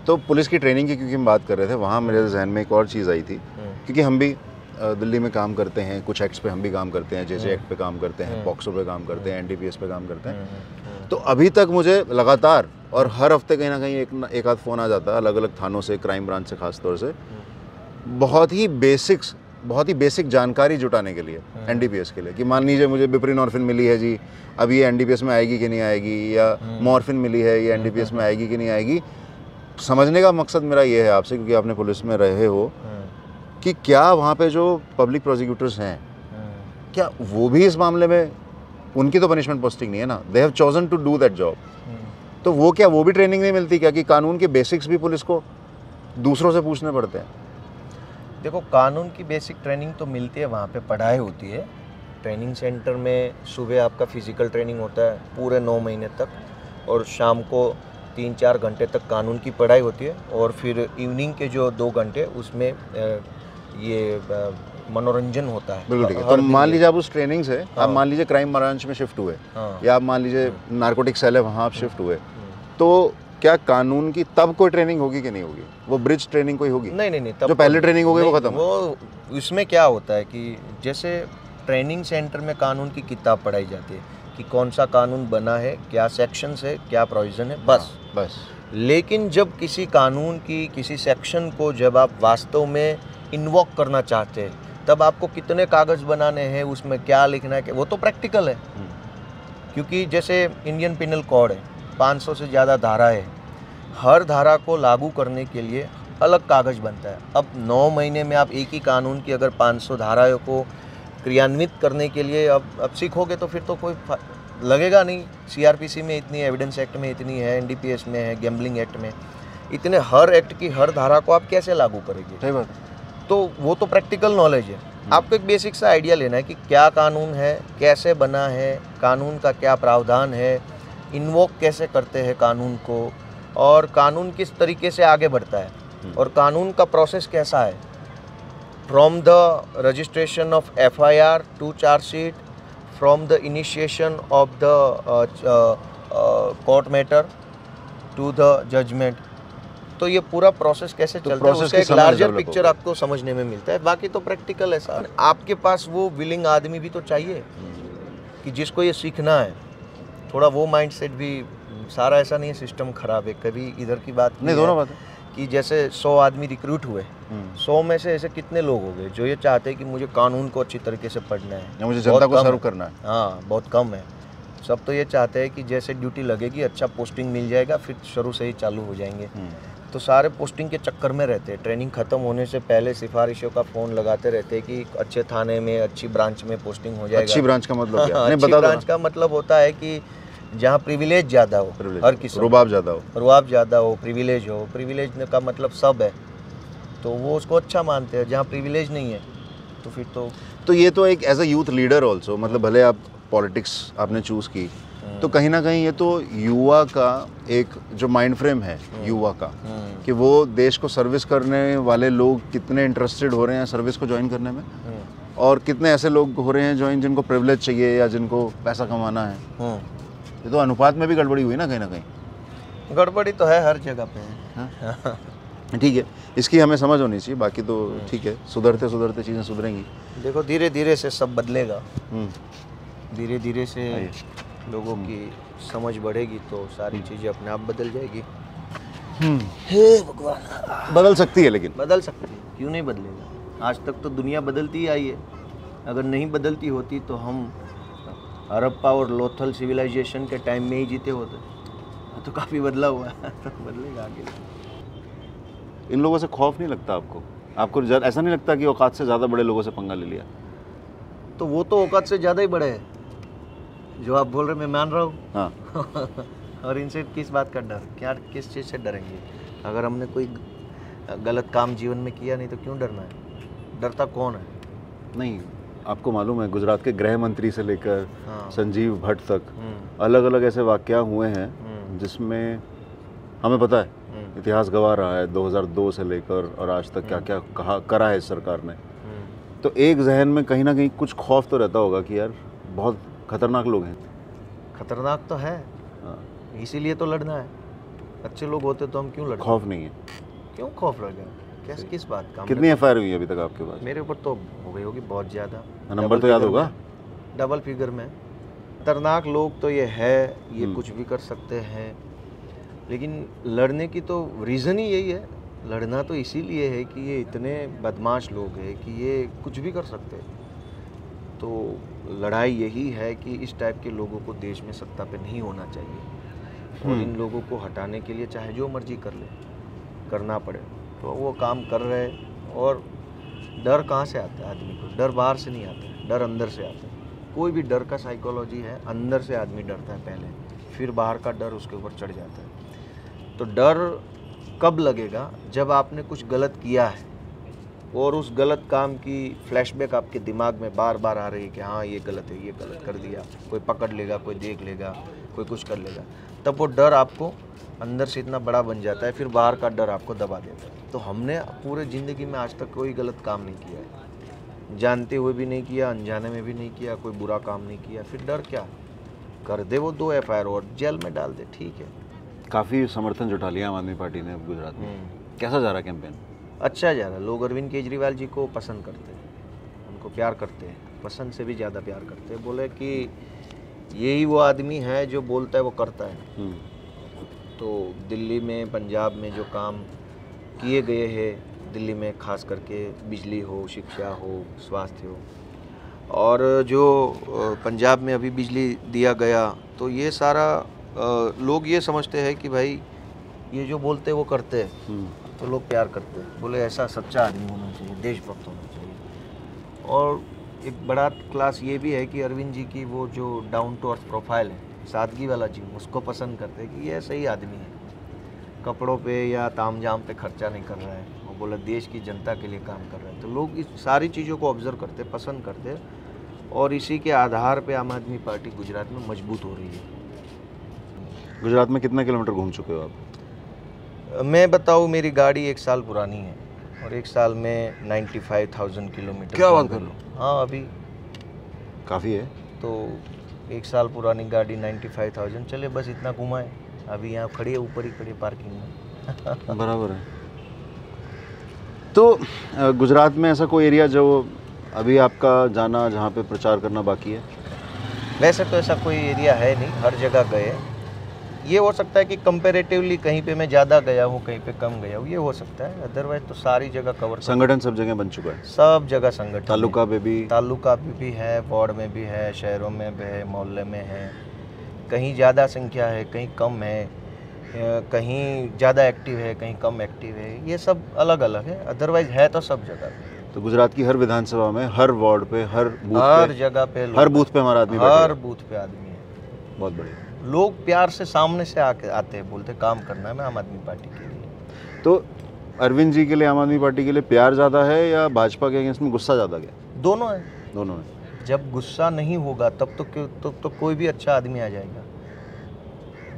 तो पुलिस की ट्रेनिंग की क्योंकि हम बात कर रहे थे, वहाँ मेरे जहन में एक और चीज़ आई थी, क्योंकि हम भी दिल्ली में काम करते हैं, कुछ एक्ट्स पे हम भी काम करते हैं, जैसे एक्ट पे काम करते हैं, पॉक्सो पे काम करते हैं, NDPS पे काम करते हैं। तो अभी तक मुझे लगातार और हर हफ्ते कहीं ना कहीं एक आध फ़ोन आ जाता है अलग अलग थानों से, क्राइम ब्रांच से खास तौर से, बहुत ही बेसिक जानकारी जुटाने के लिए NDPS के लिए, कि मान लीजिए मुझे बिप्रीनॉर्फिन मिली है जी, अब ये NDPS में आएगी कि नहीं आएगी, या मॉर्फिन मिली है, ये NDPS में आएगी कि नहीं आएगी। समझने का मकसद मेरा ये है आपसे, क्योंकि आपने पुलिस में रहे हो, कि क्या वहाँ पे जो पब्लिक प्रोसिक्यूटर्स हैं, क्या वो भी इस मामले में, उनकी तो पनिशमेंट पोस्टिंग नहीं है ना, they have chosen to do that job, तो वो क्या, वो भी ट्रेनिंग नहीं मिलती क्या, कि कानून के बेसिक्स भी पुलिस को दूसरों से पूछने पड़ते हैं? देखो, कानून की बेसिक ट्रेनिंग तो मिलती है, वहाँ पे पढ़ाई होती है ट्रेनिंग सेंटर में। सुबह आपका फिजिकल ट्रेनिंग होता है पूरे 9 महीने तक, और शाम को 3-4 घंटे तक कानून की पढ़ाई होती है, और फिर इवनिंग के जो 2 घंटे उसमें ये मनोरंजन होता है। बिल्कुल ठीक है। तो मान लीजिए आप उस ट्रेनिंग से आप मान लीजिए क्राइम ब्रांच में शिफ्ट हुए, या आप मान लीजिए नारकोटिक सेल है वहाँ आप शिफ्ट हुए, तो क्या कानून की तब कोई ट्रेनिंग होगी कि नहीं होगी? वो ब्रिज ट्रेनिंग कोई होगी? नहीं, तब जो पहले ट्रेनिंग हो गई वो खत्म? वो इसमें क्या होता है कि जैसे ट्रेनिंग सेंटर में कानून की किताब पढ़ाई जाती है कि कौन सा कानून बना है, क्या सेक्शंस है, क्या प्रोविजन है, बस। लेकिन जब किसी कानून की किसी सेक्शन को जब आप वास्तव में इन्वोक करना चाहते हैं, तब आपको कितने कागज़ बनाने हैं, उसमें क्या लिखना है, वो तो प्रैक्टिकल है। क्योंकि जैसे इंडियन पिनल कोड है, 500 से ज़्यादा धारा है, हर धारा को लागू करने के लिए अलग कागज़ बनता है। अब 9 महीने में आप एक ही कानून की अगर 500 धाराओं को क्रियान्वित करने के लिए अब सीखोगे तो फिर तो कोई लगेगा नहीं। CRPC में इतनी, एविडेंस एक्ट में इतनी है, NDPS में है, गैम्बलिंग एक्ट में इतने, हर एक्ट की हर धारा को आप कैसे लागू करेंगे? सही बात। तो वो तो प्रैक्टिकल नॉलेज है। आपको एक बेसिक सा आइडिया लेना है कि क्या कानून है, कैसे बना है, कानून का क्या प्रावधान है, इन्वोक कैसे करते हैं कानून को, और कानून किस तरीके से आगे बढ़ता है, और कानून का प्रोसेस कैसा है, from the registration of FIR to chargesheet, from the initiation of the court matter to the judgement. तो ये पूरा प्रोसेस कैसे चलता है, उसका एक लार्जर पिक्चर आपको समझने में मिलता है। बाकी तो प्रैक्टिकल है सारा। आपके पास वो विलिंग आदमी भी तो चाहिए कि जिसको ये सीखना है, थोड़ा वो माइंडसेट भी। सारा ऐसा नहीं है सिस्टम खराब है, कभी इधर की बात नहीं, दोनों बात है कि जैसे 100 आदमी रिक्रूट हुए, 100 में से ऐसे कितने लोग हो गए जो ये चाहते हैं कि मुझे कानून को अच्छी तरीके से पढ़ना है या मुझे जनता को सर्व करना है। हाँ, बहुत कम है। सब तो ये चाहते हैं कि जैसे ड्यूटी लगेगी अच्छा पोस्टिंग मिल जाएगा, फिर शुरू से ही चालू हो जाएंगे। तो सारे पोस्टिंग के चक्कर में रहते हैं। ट्रेनिंग ख़त्म होने से पहले सिफारिशों का फ़ोन लगाते रहते हैं कि अच्छे थाने में अच्छी ब्रांच में पोस्टिंग हो जाएगा। अच्छी ब्रांच का मतलब क्या? अच्छी ब्रांच का मतलब होता है कि जहाँ प्रिविलेज ज़्यादा हो, हर किसी रुबाब ज़्यादा हो, प्रिविलेज हो। प्रिविलेज का मतलब सब है, तो वो उसको अच्छा मानते हैं। जहाँ प्रिविलेज नहीं है तो फिर तो ये तो एक as a youth leader also, मतलब भले आप पॉलिटिक्स आपने चूज़ की, तो कहीं ना कहीं ये तो युवा का एक जो माइंड फ्रेम है युवा का, कि वो देश को सर्विस करने वाले लोग कितने इंटरेस्टेड हो रहे हैं सर्विस को ज्वाइन करने में, और कितने ऐसे लोग हो रहे हैं ज्वाइन जिनको प्रिविलेज चाहिए या जिनको पैसा कमाना है। ये तो अनुपात में भी गड़बड़ी हुई ना कहीं। गड़बड़ी तो है, हर जगह पे है। ठीक है, इसकी हमें समझ होनी चाहिए, बाकी तो ठीक है, सुधरते सुधरते चीज़ें सुधरेंगी। देखो धीरे धीरे से सब बदलेगा, धीरे धीरे से लोगों की समझ बढ़ेगी तो सारी चीज़ें अपने आप बदल जाएगी। हे भगवान, बदल सकती है, लेकिन बदल सकती है, क्यों नहीं बदलेगा? आज तक तो दुनिया बदलती ही आई है। अगर नहीं बदलती होती तो हम हड़प्पा और लोथल सिविलाइजेशन के टाइम में ही जीते होते। तो काफ़ी बदला हुआ है, तो बदलेगा आगे। इन लोगों से खौफ नहीं लगता आपको? ऐसा नहीं लगता कि औकात से ज़्यादा बड़े लोगों से पंगा ले लिया? तो वो तो औकात से ज़्यादा ही बड़े हैं, जो आप बोल रहे मैं मान रहा हूँ। हाँ। और इनसे किस बात का डर? क्या किस चीज़ से डरेंगे? अगर हमने कोई गलत काम जीवन में किया नहीं तो क्यों डरना है? डरता कौन है? नहीं, आपको मालूम है गुजरात के गृह मंत्री से लेकर संजीव भट्ट तक अलग अलग ऐसे वाक़या हुए हैं जिसमें हमें पता है, इतिहास गवाह रहा है 2002 से लेकर और आज तक क्या क्या करा है इस सरकार ने। तो एक जहन में कहीं ना कहीं कुछ खौफ तो रहता होगा कि यार बहुत खतरनाक लोग हैं। खतरनाक तो है, इसीलिए तो लड़ना है। अच्छे लोग होते तो हम क्यों लड़ते? खौफ नहीं है? क्यों खौफ रहेगा? कैसे, किस बात का? कितनी एफआईआर हुई अभी तक आपके पास? मेरे ऊपर तो हो गई होगी बहुत ज़्यादा। नंबर तो याद होगा? डबल फिगर में। खतरनाक लोग तो ये है, ये कुछ भी कर सकते हैं, लेकिन लड़ने की तो रीज़न ही यही है। लड़ना तो इसीलिए है कि ये इतने बदमाश लोग हैं कि ये कुछ भी कर सकते हैं। तो लड़ाई यही है कि इस टाइप के लोगों को देश में सत्ता पे नहीं होना चाहिए, और इन लोगों को हटाने के लिए चाहे जो मर्जी कर ले, करना पड़े। तो वो काम कर रहे हैं। और डर कहाँ से आता है आदमी को? डर बाहर से नहीं आता है, डर अंदर से आता है। कोई भी डर का साइकोलॉजी है, अंदर से आदमी डरता है पहले, फिर बाहर का डर उसके ऊपर चढ़ जाता है। तो डर कब लगेगा? जब आपने कुछ गलत किया है और उस गलत काम की फ्लैशबैक आपके दिमाग में बार बार आ रही है कि हाँ ये गलत है, ये गलत कर दिया, कोई पकड़ लेगा, कोई देख लेगा, कोई कुछ कर लेगा। तब वो डर आपको अंदर से इतना बड़ा बन जाता है, फिर बाहर का डर आपको दबा देता है। तो हमने पूरे ज़िंदगी में आज तक कोई गलत काम नहीं किया है, जानते हुए भी नहीं किया, अनजाने में भी नहीं किया, कोई बुरा काम नहीं किया। फिर डर क्या? कर दे वो 2 एफआईआर और जेल में डाल दे, ठीक है। काफ़ी समर्थन जुटा लिया आम आदमी पार्टी ने गुजरात में। कैसा जा रहा कैंपेन? अच्छा जा रहा है। लोग अरविंद केजरीवाल जी को पसंद करते हैं, उनको प्यार करते हैं, पसंद से भी ज़्यादा प्यार करते हैं। बोले कि यही वो आदमी है जो बोलता है वो करता है। तो दिल्ली में, पंजाब में जो काम किए गए हैं, दिल्ली में खास करके बिजली हो, शिक्षा हो, स्वास्थ्य हो, और जो पंजाब में अभी बिजली दिया गया, तो ये सारा लोग ये समझते हैं कि भाई ये जो बोलते हैं वो करते हैं, तो लोग प्यार करते हैं। बोले ऐसा सच्चा आदमी होना चाहिए, देशभक्त होना चाहिए। और एक बड़ा क्लास ये भी है कि अरविंद जी की वो जो डाउन टू अर्थ प्रोफाइल है, सादगी वाला जीवन, उसको पसंद करते हैं कि ये सही आदमी है, कपड़ों पे या तामझाम पे खर्चा नहीं कर रहा है, वो बोला देश की जनता के लिए काम कर रहा है। तो लोग इस सारी चीज़ों को ऑब्जर्व करते, पसंद करते, और इसी के आधार पे आम आदमी पार्टी गुजरात में मजबूत हो रही है। गुजरात में कितना किलोमीटर घूम चुके हो आप? मैं बताऊँ, मेरी गाड़ी 1 साल पुरानी है और 1 साल में 95,000 किलोमीटर। क्या बात कर रहे हो? हाँ, अभी काफ़ी है। तो 1 साल पुरानी गाड़ी 95,000 चले, बस इतना घुमाए। अभी यहाँ खड़ी है, ऊपर ही खड़ी है पार्किंग में। बराबर है। तो गुजरात में ऐसा कोई एरिया जो अभी आपका जाना, जहाँ पे प्रचार करना बाकी है? वैसे तो ऐसा कोई एरिया है नहीं, हर जगह गए, ये हो सकता है कि कंपैरेटिवली कहीं पे मैं ज़्यादा गया हूँ, कहीं पे कम गया हूँ, ये हो सकता है। अदरवाइज तो सारी जगह कवर संगठन सब जगह बन चुका है, सब जगह संगठन तालुका पे भी, तालुका भी है, वार्ड में भी है, शहरों में भी है, मोहल्ले में है। कहीं ज़्यादा संख्या है, कहीं कम है, कहीं ज़्यादा एक्टिव है, कहीं कम एक्टिव है, ये सब अलग अलग है। अदरवाइज है तो सब जगह। तो गुजरात की हर विधानसभा में, हर वार्ड पे, हर बूथ हर पे, जगह पे हर बूथ पे हमारा आदमी बैठा हर है। बूथ पे आदमी है। बहुत बढ़िया। लोग प्यार से सामने से आते हैं, बोलते काम करना है मैं आम आदमी पार्टी के लिए। तो अरविंद जी के लिए, आम आदमी पार्टी के लिए प्यार ज़्यादा है या भाजपा के अगेंस्ट में गुस्सा ज़्यादा है? दोनों है। दोनों है। जब गुस्सा नहीं होगा तब तो कोई भी अच्छा आदमी आ जाएगा।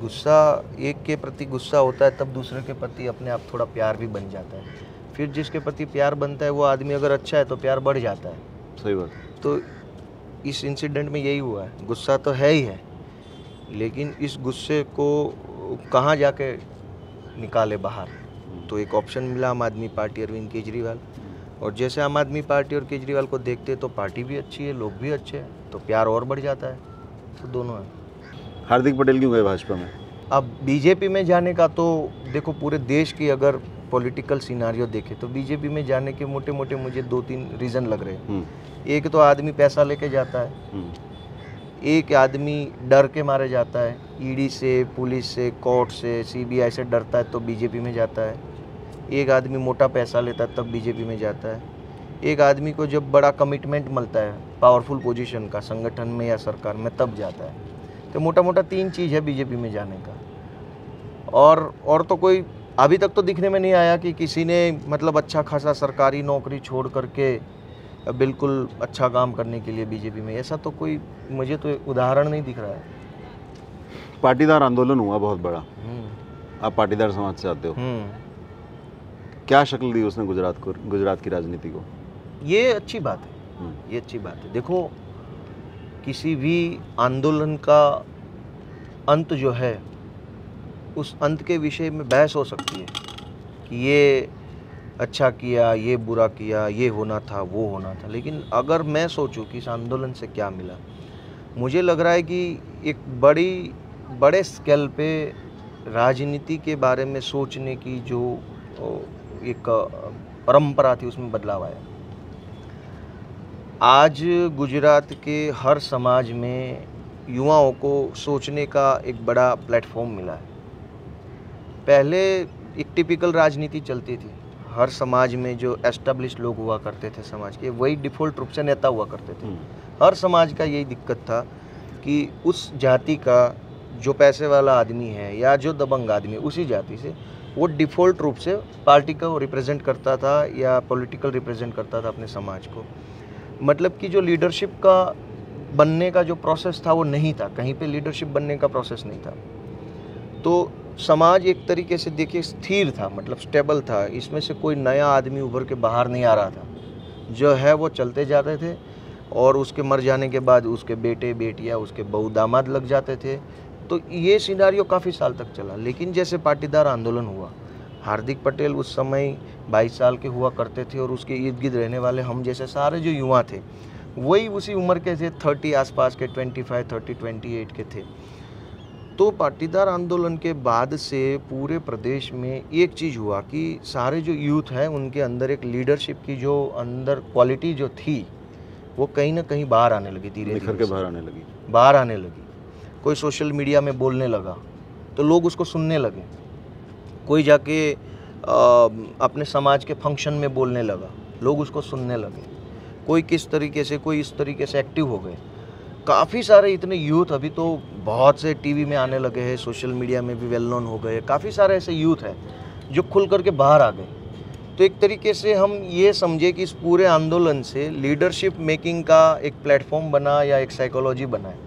गुस्सा, एक के प्रति गुस्सा होता है तब दूसरे के प्रति अपने आप थोड़ा प्यार भी बन जाता है। फिर जिसके प्रति प्यार बनता है वो आदमी अगर अच्छा है तो प्यार बढ़ जाता है। सही बात। तो इस इंसिडेंट में यही हुआ है। गुस्सा तो है ही है, लेकिन इस गुस्से को कहाँ जाके निकाले बाहर, तो एक ऑप्शन मिला आम आदमी पार्टी, अरविंद केजरीवाल। और जैसे आम आदमी पार्टी और केजरीवाल को देखते तो पार्टी भी अच्छी है, लोग भी अच्छे हैं, तो प्यार और बढ़ जाता है। तो दोनों है। हार्दिक पटेल क्यों गए भाजपा में? अब बीजेपी में जाने का तो देखो, पूरे देश की अगर पॉलिटिकल सिनारियो देखे तो बीजेपी में जाने के मोटे मोटे मुझे 2-3 रीज़न लग रहे हैं। एक तो आदमी पैसा लेके जाता है, एक आदमी डर के मारे जाता है, ईडी से, पुलिस से, कोर्ट से, सीबीआई से डरता है तो बीजेपी में जाता है। एक आदमी मोटा पैसा लेता है तब बीजेपी में जाता है। एक आदमी को जब बड़ा कमिटमेंट मिलता है पावरफुल पोजीशन का संगठन में या सरकार में तब जाता है। तो मोटा मोटा 3 चीज़ है बीजेपी में जाने का। और तो कोई अभी तक तो दिखने में नहीं आया कि किसी ने मतलब अच्छा खासा सरकारी नौकरी छोड़ करके बिल्कुल अच्छा काम करने के लिए बीजेपी में, ऐसा तो कोई मुझे तो उदाहरण नहीं दिख रहा है। पाटीदार आंदोलन हुआ बहुत बड़ा, आप पाटीदार समाज से आते हो, क्या शक्ल दी उसने गुजरात की राजनीति को? ये अच्छी बात है, ये अच्छी बात है। देखो, किसी भी आंदोलन का अंत जो है, उस अंत के विषय में बहस हो सकती है कि ये अच्छा किया, ये बुरा किया, ये होना था, वो होना था। लेकिन अगर मैं सोचूं कि इस आंदोलन से क्या मिला, मुझे लग रहा है कि एक बड़े स्केल पे राजनीति के बारे में सोचने की जो एक परंपरा थी उसमें बदलाव आया। आज गुजरात के हर समाज में युवाओं को सोचने का एक बड़ा प्लेटफॉर्म मिला है। पहले एक टिपिकल राजनीति चलती थी, हर समाज में जो एस्टेब्लिश लोग हुआ करते थे समाज के, वही डिफ़ॉल्ट रूप से नेता हुआ करते थे। हर समाज का यही दिक्कत था कि उस जाति का जो पैसे वाला आदमी है या जो दबंग आदमी, उसी जाति से वो डिफ़ॉल्ट रूप से पार्टी को रिप्रेजेंट करता था या पॉलिटिकल रिप्रेजेंट करता था अपने समाज को। मतलब कि जो लीडरशिप का बनने का जो प्रोसेस था वो नहीं था, कहीं पे लीडरशिप बनने का प्रोसेस नहीं था। तो समाज एक तरीके से देखिए स्थिर था, मतलब स्टेबल था। इसमें से कोई नया आदमी उभर के बाहर नहीं आ रहा था। जो है वो चलते जाते थे और उसके मर जाने के बाद उसके बेटे बेटियां, उसके बहू दामाद लग जाते थे। तो ये सिनारियो काफ़ी साल तक चला। लेकिन जैसे पाटीदार आंदोलन हुआ, हार्दिक पटेल उस समय 22 साल के हुआ करते थे और उसके इर्द गिर्द रहने वाले हम जैसे सारे जो युवा थे वही उसी उम्र के थे, 30 आसपास के, 25, 30, 28 के थे। तो पाटीदार आंदोलन के बाद से पूरे प्रदेश में एक चीज़ हुआ कि सारे जो यूथ हैं उनके अंदर एक लीडरशिप की जो अंदर क्वालिटी जो थी वो कहीं ना कहीं बाहर आने लगी, धीरे निखर के बाहर आने लगी। कोई सोशल मीडिया में बोलने लगा तो लोग उसको सुनने लगे। कोई जाके अपने समाज के फंक्शन में बोलने लगा, लोग उसको सुनने लगे। कोई किस तरीके से, कोई इस तरीके से एक्टिव हो गए। काफ़ी सारे इतने यूथ अभी तो बहुत से टीवी में आने लगे हैं, सोशल मीडिया में भी वेल नोन हो गए। काफ़ी सारे ऐसे यूथ हैं जो खुल करके बाहर आ गए। तो एक तरीके से हम ये समझे कि इस पूरे आंदोलन से लीडरशिप मेकिंग का एक प्लेटफॉर्म बना या एक साइकोलॉजी बना है,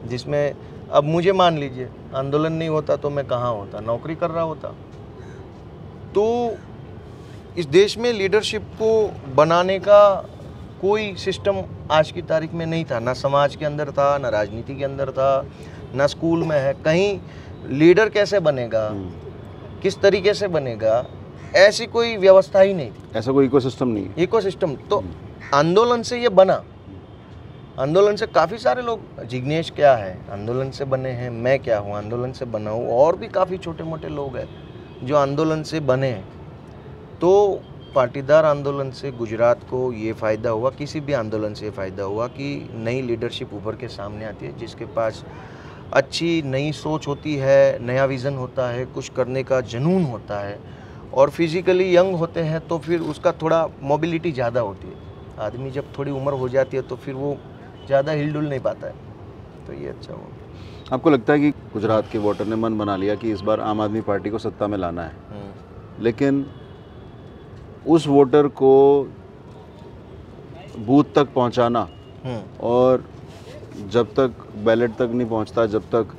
जिसमें अब मुझे मान लीजिए आंदोलन नहीं होता तो मैं कहाँ होता, नौकरी कर रहा होता। तो इस देश में लीडरशिप को बनाने का कोई सिस्टम आज की तारीख में नहीं था, ना समाज के अंदर था, ना राजनीति के अंदर था, ना स्कूल में है। कहीं लीडर कैसे बनेगा, किस तरीके से बनेगा, ऐसी कोई व्यवस्था ही नहीं थी, ऐसा कोई इकोसिस्टम नहीं है। इकोसिस्टम तो आंदोलन से ये बना। आंदोलन से काफ़ी सारे लोग, जिग्नेश क्या है आंदोलन से बने हैं, मैं क्या हूँ आंदोलन से बना हूँ, और भी काफ़ी छोटे मोटे लोग हैं जो आंदोलन से बने हैं। तो पाटीदार आंदोलन से गुजरात को ये फ़ायदा हुआ, किसी भी आंदोलन से ये फ़ायदा हुआ कि नई लीडरशिप उभर के सामने आती है, जिसके पास अच्छी नई सोच होती है, नया विज़न होता है, कुछ करने का जुनून होता है, और फिज़िकली यंग होते हैं तो फिर उसका थोड़ा मोबिलिटी ज़्यादा होती है। आदमी जब थोड़ी उम्र हो जाती है तो फिर वो ज़्यादा हिलडुल नहीं पाता है, तो ये अच्छा हुआ। आपको लगता है कि गुजरात के वोटर ने मन बना लिया कि इस बार आम आदमी पार्टी को सत्ता में लाना है, लेकिन उस वोटर को बूथ तक पहुंचाना, और जब तक बैलेट तक नहीं पहुंचता, जब तक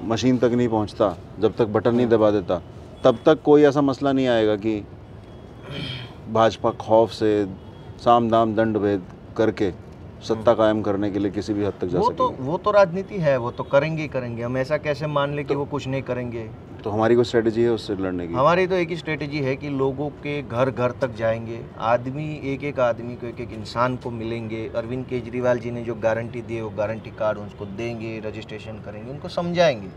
मशीन तक नहीं पहुंचता, जब तक बटन नहीं दबा देता, तब तक कोई ऐसा मसला नहीं आएगा कि भाजपा खौफ से साम दाम दंड भेद करके सत्ता कायम करने के लिए किसी भी हद तक जा सके? वो तो राजनीति है, वो तो करेंगे ही करेंगे। हम ऐसा कैसे मान ले कि वो कुछ नहीं करेंगे? तो हमारी कोई स्ट्रेटजी है उससे लड़ने की? हमारी तो एक ही स्ट्रेटजी है कि लोगों के घर घर तक जाएंगे, आदमी एक एक आदमी को, एक एक इंसान को मिलेंगे। अरविंद केजरीवाल जी ने जो गारंटी दी है वो गारंटी कार्ड उनको देंगे, रजिस्ट्रेशन करेंगे, उनको समझाएंगे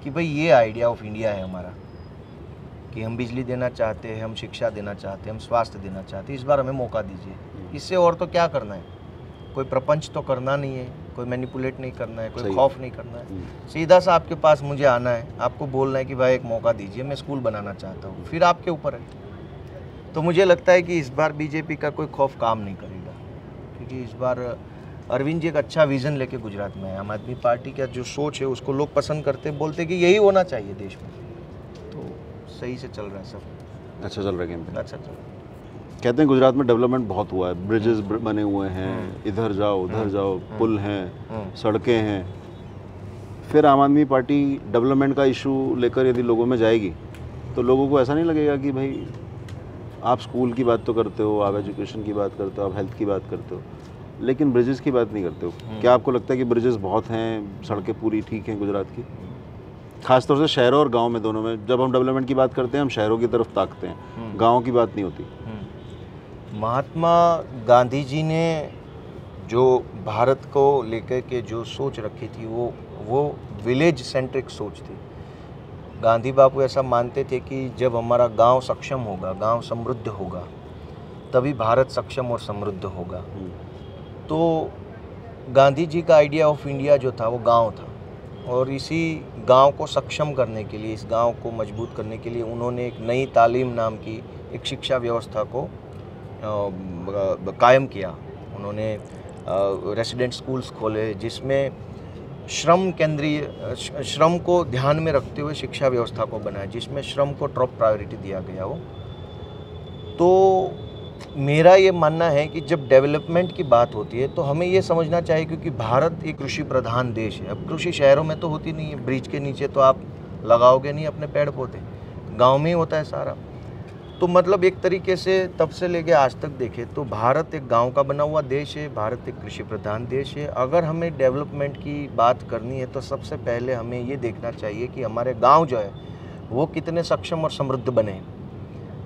कि भाई ये आइडिया ऑफ इंडिया है हमारा, कि हम बिजली देना चाहते हैं, हम शिक्षा देना चाहते हैं, हम स्वास्थ्य देना चाहते हैं, इस बार हमें मौका दीजिए। इससे और तो क्या करना है? कोई प्रपंच तो करना नहीं है, कोई मैनिपुलेट नहीं करना है, कोई खौफ नहीं करना है। सीधा सा आपके पास मुझे आना है, आपको बोलना है कि भाई एक मौका दीजिए, मैं स्कूल बनाना चाहता हूँ, फिर आपके ऊपर है। तो मुझे लगता है कि इस बार बीजेपी का कोई खौफ काम नहीं करेगा, क्योंकि इस बार अरविंद जी एक अच्छा विज़न लेके गुजरात में है। आम आदमी पार्टी का जो सोच है उसको लोग पसंद करते, बोलते कि यही होना चाहिए देश में। तो सही से चल रहा है सब, अच्छा चल रहा है गेम? अच्छा चल रहा है। कहते हैं गुजरात में डेवलपमेंट बहुत हुआ है, ब्रिजेस बने हुए हैं, इधर जाओ उधर जाओ, पुल हैं, सड़कें हैं। फिर आम आदमी पार्टी डेवलपमेंट का इशू लेकर यदि लोगों में जाएगी तो लोगों को ऐसा नहीं लगेगा कि भाई आप स्कूल की बात तो करते हो, आप एजुकेशन की बात करते हो, आप हेल्थ की बात करते हो, लेकिन ब्रिजेस की बात नहीं करते हो? क्या आपको लगता है कि ब्रिजेस बहुत हैं, सड़कें पूरी ठीक हैं गुजरात की? खासतौर से शहरों और गाँव में, दोनों में जब हम डेवलपमेंट की बात करते हैं हम शहरों की तरफ ताकते हैं, गाँव की बात नहीं होती। महात्मा गांधी जी ने जो भारत को लेकर के जो सोच रखी थी वो विलेज सेंट्रिक सोच थी। गांधी बापू ऐसा मानते थे कि जब हमारा गांव सक्षम होगा, गांव समृद्ध होगा, तभी भारत सक्षम और समृद्ध होगा। तो गांधी जी का आइडिया ऑफ इंडिया जो था वो गांव था, और इसी गांव को सक्षम करने के लिए, इस गांव को मजबूत करने के लिए उन्होंने एक नई तालीम नाम की एक शिक्षा व्यवस्था को कायम किया। उन्होंने रेसिडेंट स्कूल्स खोले, जिसमें श्रम को ध्यान में रखते हुए शिक्षा व्यवस्था को बनाया, जिसमें श्रम को टॉप प्रायोरिटी दिया गया हो। तो मेरा ये मानना है कि जब डेवलपमेंट की बात होती है तो हमें ये समझना चाहिए, क्योंकि भारत एक कृषि प्रधान देश है। अब कृषि शहरों में तो होती नहीं है, ब्रिज के नीचे तो आप लगाओगे नहीं अपने पेड़ पौधे, गाँव में ही होता है सारा। तो मतलब एक तरीके से तब से लेके आज तक देखें तो भारत एक गांव का बना हुआ देश है, भारत एक कृषि प्रधान देश है। अगर हमें डेवलपमेंट की बात करनी है तो सबसे पहले हमें ये देखना चाहिए कि हमारे गांव जो है वो कितने सक्षम और समृद्ध बने।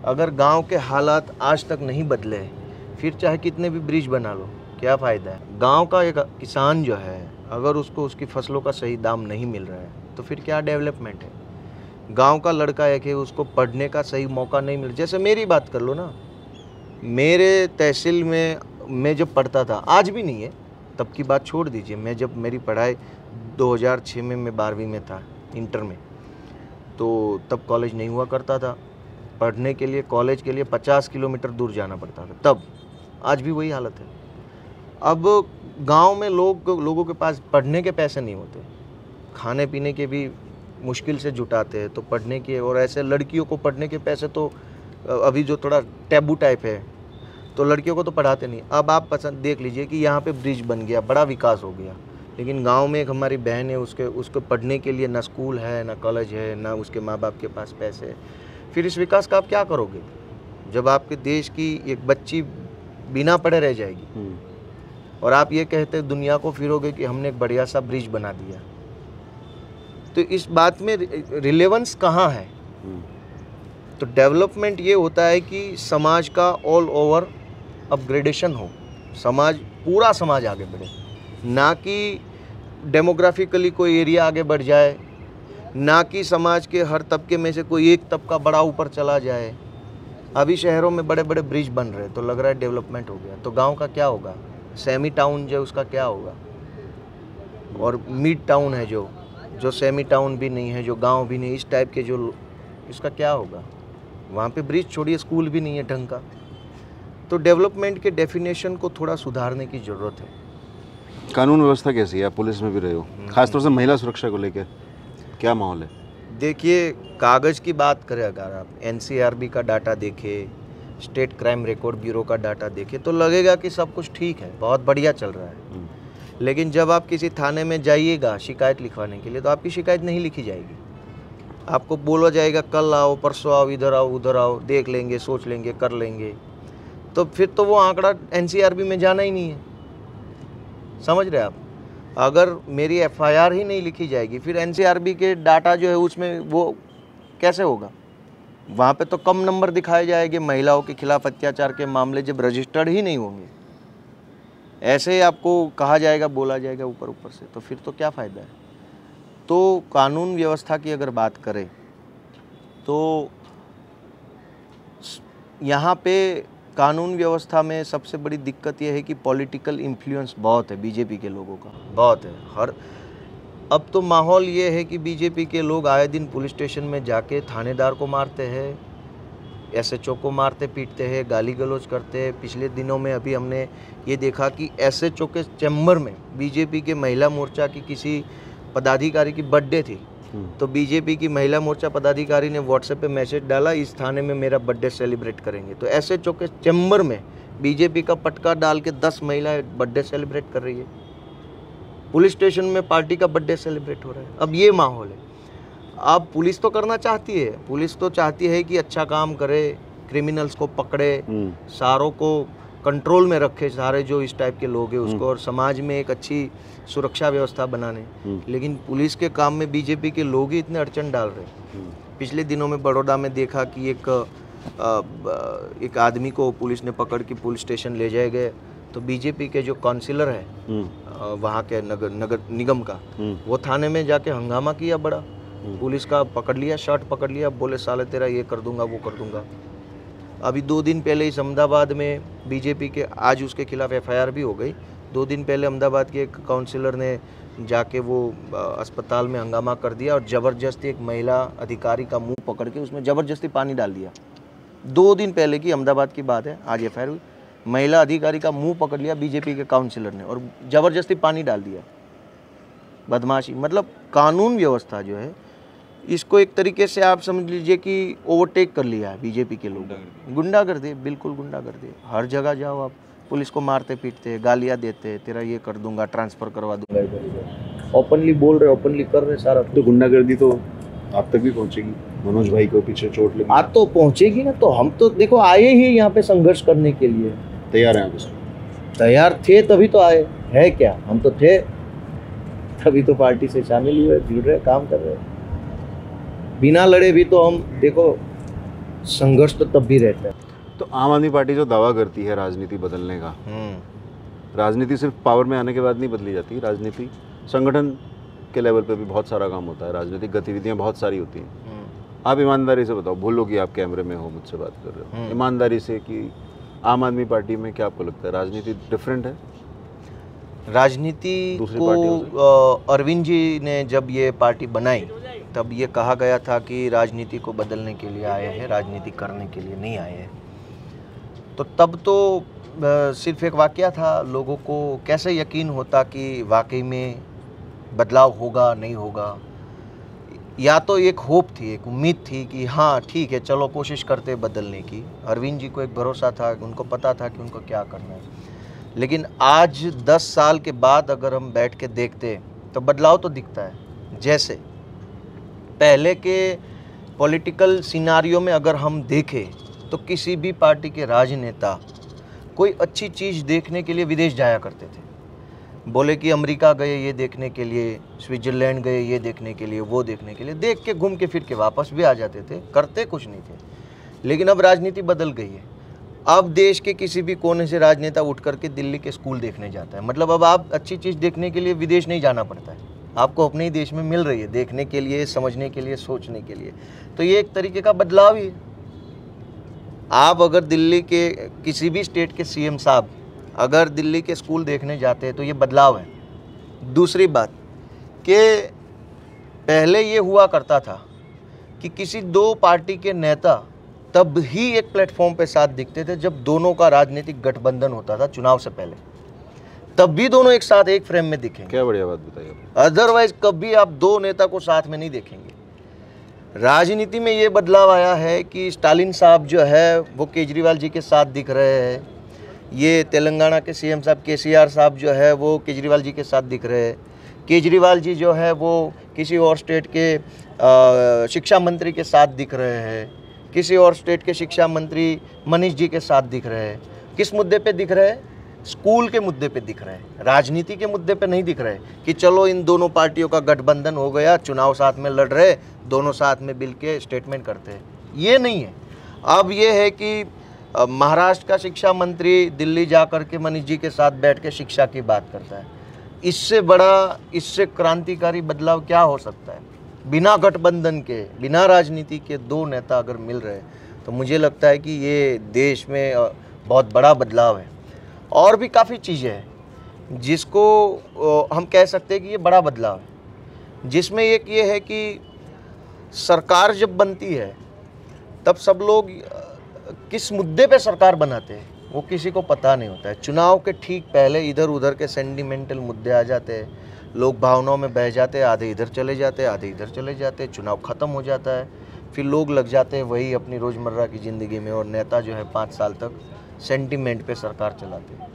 अगर गांव के हालात आज तक नहीं बदले, फिर चाहे कितने भी ब्रिज बना लो, क्या फ़ायदा है? गाँव का एक किसान जो है, अगर उसको उसकी फसलों का सही दाम नहीं मिल रहा है तो फिर क्या डेवलपमेंट है? गांव का लड़का है कि उसको पढ़ने का सही मौका नहीं मिल, जैसे मेरी बात कर लो ना, मेरे तहसील में मैं जब पढ़ता था, आज भी नहीं है, तब की बात छोड़ दीजिए, मैं जब मेरी पढ़ाई 2006 में मैं 12वीं में था, इंटर में, तो तब कॉलेज नहीं हुआ करता था। पढ़ने के लिए, कॉलेज के लिए 50 किलोमीटर दूर जाना पड़ता था तब। आज भी वही हालत है। अब गांव में लोगों के पास पढ़ने के पैसे नहीं होते, खाने पीने के भी मुश्किल से जुटाते हैं, तो पढ़ने के, और ऐसे लड़कियों को पढ़ने के पैसे तो अभी जो थोड़ा टैबू टाइप है, तो लड़कियों को तो पढ़ाते नहीं। अब आप पसंद देख लीजिए कि यहाँ पे ब्रिज बन गया, बड़ा विकास हो गया, लेकिन गांव में एक हमारी बहन है, उसको पढ़ने के लिए ना स्कूल है, ना कॉलेज है, ना उसके माँ बाप के पास पैसे है। फिर इस विकास का आप क्या करोगे जब आपके देश की एक बच्ची बिना पढ़े रह जाएगी, और आप ये कहते दुनिया को फिरोगे कि हमने एक बढ़िया सा ब्रिज बना दिया? तो इस बात में रिलेवेंस कहाँ है? तो डेवलपमेंट ये होता है कि समाज का ऑल ओवर अपग्रेडेशन हो, पूरा समाज आगे बढ़े। ना कि डेमोग्राफिकली कोई एरिया आगे बढ़ जाए, ना कि समाज के हर तबके में से कोई एक तबका बड़ा ऊपर चला जाए। अभी शहरों में बड़े बड़े ब्रिज बन रहे तो लग रहा है डेवलपमेंट हो गया, तो गांव का क्या होगा? सेमी टाउन जो उसका क्या होगा? और मिड टाउन है जो सेमी टाउन भी नहीं है, जो गांव भी नहीं, इस टाइप के जो, इसका क्या होगा? वहाँ पे ब्रिज छोड़िए, स्कूल भी नहीं है ढंग का। तो डेवलपमेंट के डेफिनेशन को थोड़ा सुधारने की ज़रूरत है। कानून व्यवस्था कैसी है? आप पुलिस में भी रहे हो, खासतौर से महिला सुरक्षा को लेकर क्या माहौल है? देखिए, कागज़ की बात करें अगर आप एनसीआरबी का डाटा देखें, स्टेट क्राइम रिकॉर्ड ब्यूरो का डाटा देखें, तो लगेगा कि सब कुछ ठीक है, बहुत बढ़िया चल रहा है। लेकिन जब आप किसी थाने में जाइएगा शिकायत लिखवाने के लिए, तो आपकी शिकायत नहीं लिखी जाएगी। आपको बोला जाएगा कल आओ, परसों आओ, इधर आओ, उधर आओ, देख लेंगे, सोच लेंगे, कर लेंगे। तो फिर तो वो आंकड़ा एनसीआरबी में जाना ही नहीं है। समझ रहे आप? अगर मेरी एफआईआर ही नहीं लिखी जाएगी, फिर एनसीआरबी के डाटा जो है उसमें वो कैसे होगा? वहाँ पे तो कम नंबर दिखाए जाएंगे महिलाओं के खिलाफ अत्याचार के मामले जब रजिस्टर्ड ही नहीं होंगे। ऐसे ही आपको कहा जाएगा, बोला जाएगा ऊपर ऊपर से, तो फिर तो क्या फ़ायदा है? तो कानून व्यवस्था की अगर बात करें तो यहाँ पे कानून व्यवस्था में सबसे बड़ी दिक्कत यह है कि पॉलिटिकल इन्फ्लुएंस बहुत है बीजेपी के लोगों का, बहुत है। अब तो माहौल ये है कि बीजेपी के लोग आए दिन पुलिस स्टेशन में जाके थानेदार को मारते हैं, एसएचओ को मारते पीटते हैं, गाली गलौज करते हैं। पिछले दिनों में अभी हमने ये देखा कि एसएचओ के चैम्बर में बीजेपी के महिला मोर्चा की किसी पदाधिकारी की बर्थडे थी, तो बीजेपी की महिला मोर्चा पदाधिकारी ने व्हाट्सएप पे मैसेज डाला, इस थाने में मेरा बर्थडे सेलिब्रेट करेंगे। तो एसएचओ के चैम्बर में बीजेपी का पटका डाल के 10 महिलाएं बर्थडे सेलिब्रेट कर रही है। पुलिस स्टेशन में पार्टी का बर्थडे सेलिब्रेट हो रहा है। अब ये माहौल है। अब पुलिस तो करना चाहती है, पुलिस तो चाहती है कि अच्छा काम करे, क्रिमिनल्स को पकड़े, सारों को कंट्रोल में रखे, सारे जो इस टाइप के लोग हैं उसको, और समाज में एक अच्छी सुरक्षा व्यवस्था बनाने। लेकिन पुलिस के काम में बीजेपी के लोग ही इतने अड़चन डाल रहे हैं। पिछले दिनों में बड़ौदा में देखा कि एक आदमी को पुलिस ने पकड़ के पुलिस स्टेशन ले जाए गए, तो बीजेपी के जो काउंसिलर है वहाँ के नगर निगम का, वो थाने में जाके हंगामा किया बड़ा। पुलिस का पकड़ लिया, शर्ट पकड़ लिया, बोले साले तेरा ये कर दूंगा, वो कर दूंगा। अभी 2 दिन पहले इस अहमदाबाद में बीजेपी के, आज उसके खिलाफ एफआईआर भी हो गई। 2 दिन पहले अहमदाबाद के एक काउंसिलर ने जाके वो अस्पताल में हंगामा कर दिया और ज़बरदस्ती एक महिला अधिकारी का मुंह पकड़ के उसमें ज़बरदस्ती पानी डाल दिया। 2 दिन पहले की अहमदाबाद की बात है, आज एफआईआर हुई। महिला अधिकारी का मुंह पकड़ लिया बीजेपी के काउंसिलर ने और ज़बरदस्ती पानी डाल दिया। बदमाशी, मतलब कानून व्यवस्था जो है इसको एक तरीके से आप समझ लीजिए कि ओवरटेक कर लिया है बीजेपी के लोग। गुंडागर्दी, बिल्कुल गुंडागर्दी। हर जगह जाओ आप, पुलिस को मारते पीटते, गालियाँ देते, तेरा ये कर दूंगा, ट्रांसफ़र करवा दूंगा इधर उधर। ओपनली बोल रहे, ओपनली कर रहे सारा। तो गुंडागर्दी तो आप तक भी पहुंचेगी। मनोज भाई को पीछे चोट लगी, आज तो पहुंचेगी ना। तो हम तो देखो आए ही यहाँ पे संघर्ष करने के लिए, तैयार हैं आप उसमें? तैयार थे तभी तो आए, है क्या? हम तो थे तभी तो पार्टी से शामिल हुए, जुड़ रहे, काम कर रहे। बिना लड़े भी तो हम देखो, संघर्ष तो तब भी रहता है। तो आम आदमी पार्टी जो दावा करती है राजनीति बदलने का, राजनीति सिर्फ पावर में आने के बाद नहीं बदली जाती। राजनीति संगठन के लेवल पे भी बहुत सारा काम होता है, राजनीतिक गतिविधियां बहुत सारी होती हैं। आप ईमानदारी से बताओ, भूलो कि आप कैमरे में हो, मुझसे बात कर रहे हो, ईमानदारी से कि आम आदमी पार्टी में क्या आपको लगता है राजनीति डिफरेंट है? राजनीति को अरविंद जी ने जब ये पार्टी बनाई तब ये कहा गया था कि राजनीति को बदलने के लिए आए हैं, राजनीति करने के लिए नहीं आए हैं। तो तब तो सिर्फ एक वाकया था, लोगों को कैसे यकीन होता कि वाकई में बदलाव होगा नहीं होगा। या तो एक होप थी, एक उम्मीद थी कि हाँ ठीक है, चलो कोशिश करते बदलने की। अरविंद जी को एक भरोसा था, उनको पता था कि उनको क्या करना है। लेकिन आज 10 साल के बाद अगर हम बैठ के देखते तो बदलाव तो दिखता है। जैसे पहले के पॉलिटिकल सिनारियो में अगर हम देखें तो किसी भी पार्टी के राजनेता कोई अच्छी चीज़ देखने के लिए विदेश जाया करते थे। बोले कि अमेरिका गए ये देखने के लिए, स्विट्ज़रलैंड गए ये देखने के लिए, वो देखने के लिए, देख के घूम के फिर के वापस भी आ जाते थे, करते कुछ नहीं थे। लेकिन अब राजनीति बदल गई है। अब देश के किसी भी कोने से राजनेता उठ करके दिल्ली के स्कूल देखने जाता है। मतलब अब आप अच्छी चीज़ देखने के लिए विदेश नहीं जाना पड़ता है, आपको अपने ही देश में मिल रही है देखने के लिए, समझने के लिए, सोचने के लिए। तो ये एक तरीके का बदलाव ही है। आप अगर दिल्ली के किसी भी स्टेट के सीएम साहब अगर दिल्ली के स्कूल देखने जाते हैं तो ये बदलाव है। दूसरी बात कि पहले ये हुआ करता था कि किसी दो पार्टी के नेता तब ही एक प्लेटफॉर्म पे साथ दिखते थे जब दोनों का राजनीतिक गठबंधन होता था चुनाव से पहले, तब भी दोनों एक साथ एक फ्रेम में दिखेंगे। क्या बढ़िया बात बताइए। अदरवाइज कभी आप दो नेता को साथ में नहीं देखेंगे। राजनीति में ये बदलाव आया है कि स्टालिन साहब जो है वो केजरीवाल जी के साथ दिख रहे हैं, ये तेलंगाना के सीएम साहब केसीआर साहब जो है वो केजरीवाल जी के साथ दिख रहे हैं, केजरीवाल जी जो है वो किसी और स्टेट के शिक्षा मंत्री के साथ दिख रहे हैं, किसी और स्टेट के शिक्षा मंत्री मनीष जी के साथ दिख रहे हैं। किस मुद्दे पे दिख रहे हैं? स्कूल के मुद्दे पे दिख रहे हैं, राजनीति के मुद्दे पे नहीं दिख रहे कि चलो इन दोनों पार्टियों का गठबंधन हो गया, चुनाव साथ में लड़ रहे, दोनों साथ में मिल के स्टेटमेंट करते हैं। ये नहीं है। अब ये है कि महाराष्ट्र का शिक्षा मंत्री दिल्ली जा कर के मनीष जी के साथ बैठ के शिक्षा की बात करता है। इससे बड़ा, इससे क्रांतिकारी बदलाव क्या हो सकता है? बिना गठबंधन के, बिना राजनीति के दो नेता अगर मिल रहे हैं तो मुझे लगता है कि ये देश में बहुत बड़ा बदलाव है। और भी काफ़ी चीज़ें हैं जिसको हम कह सकते हैं कि ये बड़ा बदलाव है, जिसमें एक ये है कि सरकार जब बनती है तब सब लोग किस मुद्दे पे सरकार बनाते हैं वो किसी को पता नहीं होता है। चुनाव के ठीक पहले इधर उधर के सेंटिमेंटल मुद्दे आ जाते हैं, लोग भावनाओं में बह जाते हैं, आधे इधर चले जाते हैं, आधे इधर चले जाते हैं, चुनाव ख़त्म हो जाता है, फिर लोग लग जाते हैं वही अपनी रोज़मर्रा की ज़िंदगी में, और नेता जो है 5 साल तक सेंटिमेंट पे सरकार चलाते हैं।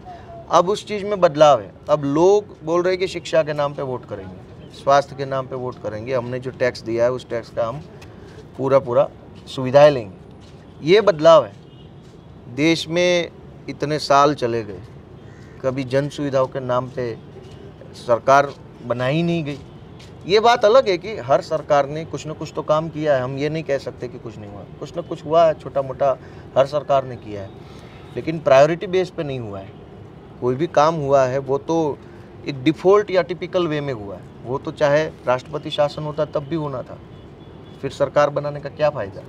अब उस चीज़ में बदलाव है। अब लोग बोल रहे हैं कि शिक्षा के नाम पे वोट करेंगे, स्वास्थ्य के नाम पे वोट करेंगे, हमने जो टैक्स दिया है उस टैक्स का हम पूरा सुविधाएं लेंगे। ये बदलाव है। देश में इतने साल चले गए, कभी जन सुविधाओं के नाम पे सरकार बनाई नहीं गई। ये बात अलग है कि हर सरकार ने कुछ न कुछ तो काम किया है, हम ये नहीं कह सकते कि कुछ नहीं हुआ, कुछ न कुछ हुआ है, छोटा मोटा हर सरकार ने किया है, लेकिन प्रायोरिटी बेस पे नहीं हुआ है। कोई भी काम हुआ है वो तो एक डिफ़ॉल्ट या टिपिकल वे में हुआ है, वो तो चाहे राष्ट्रपति शासन होता तब भी होना था, फिर सरकार बनाने का क्या फ़ायदा।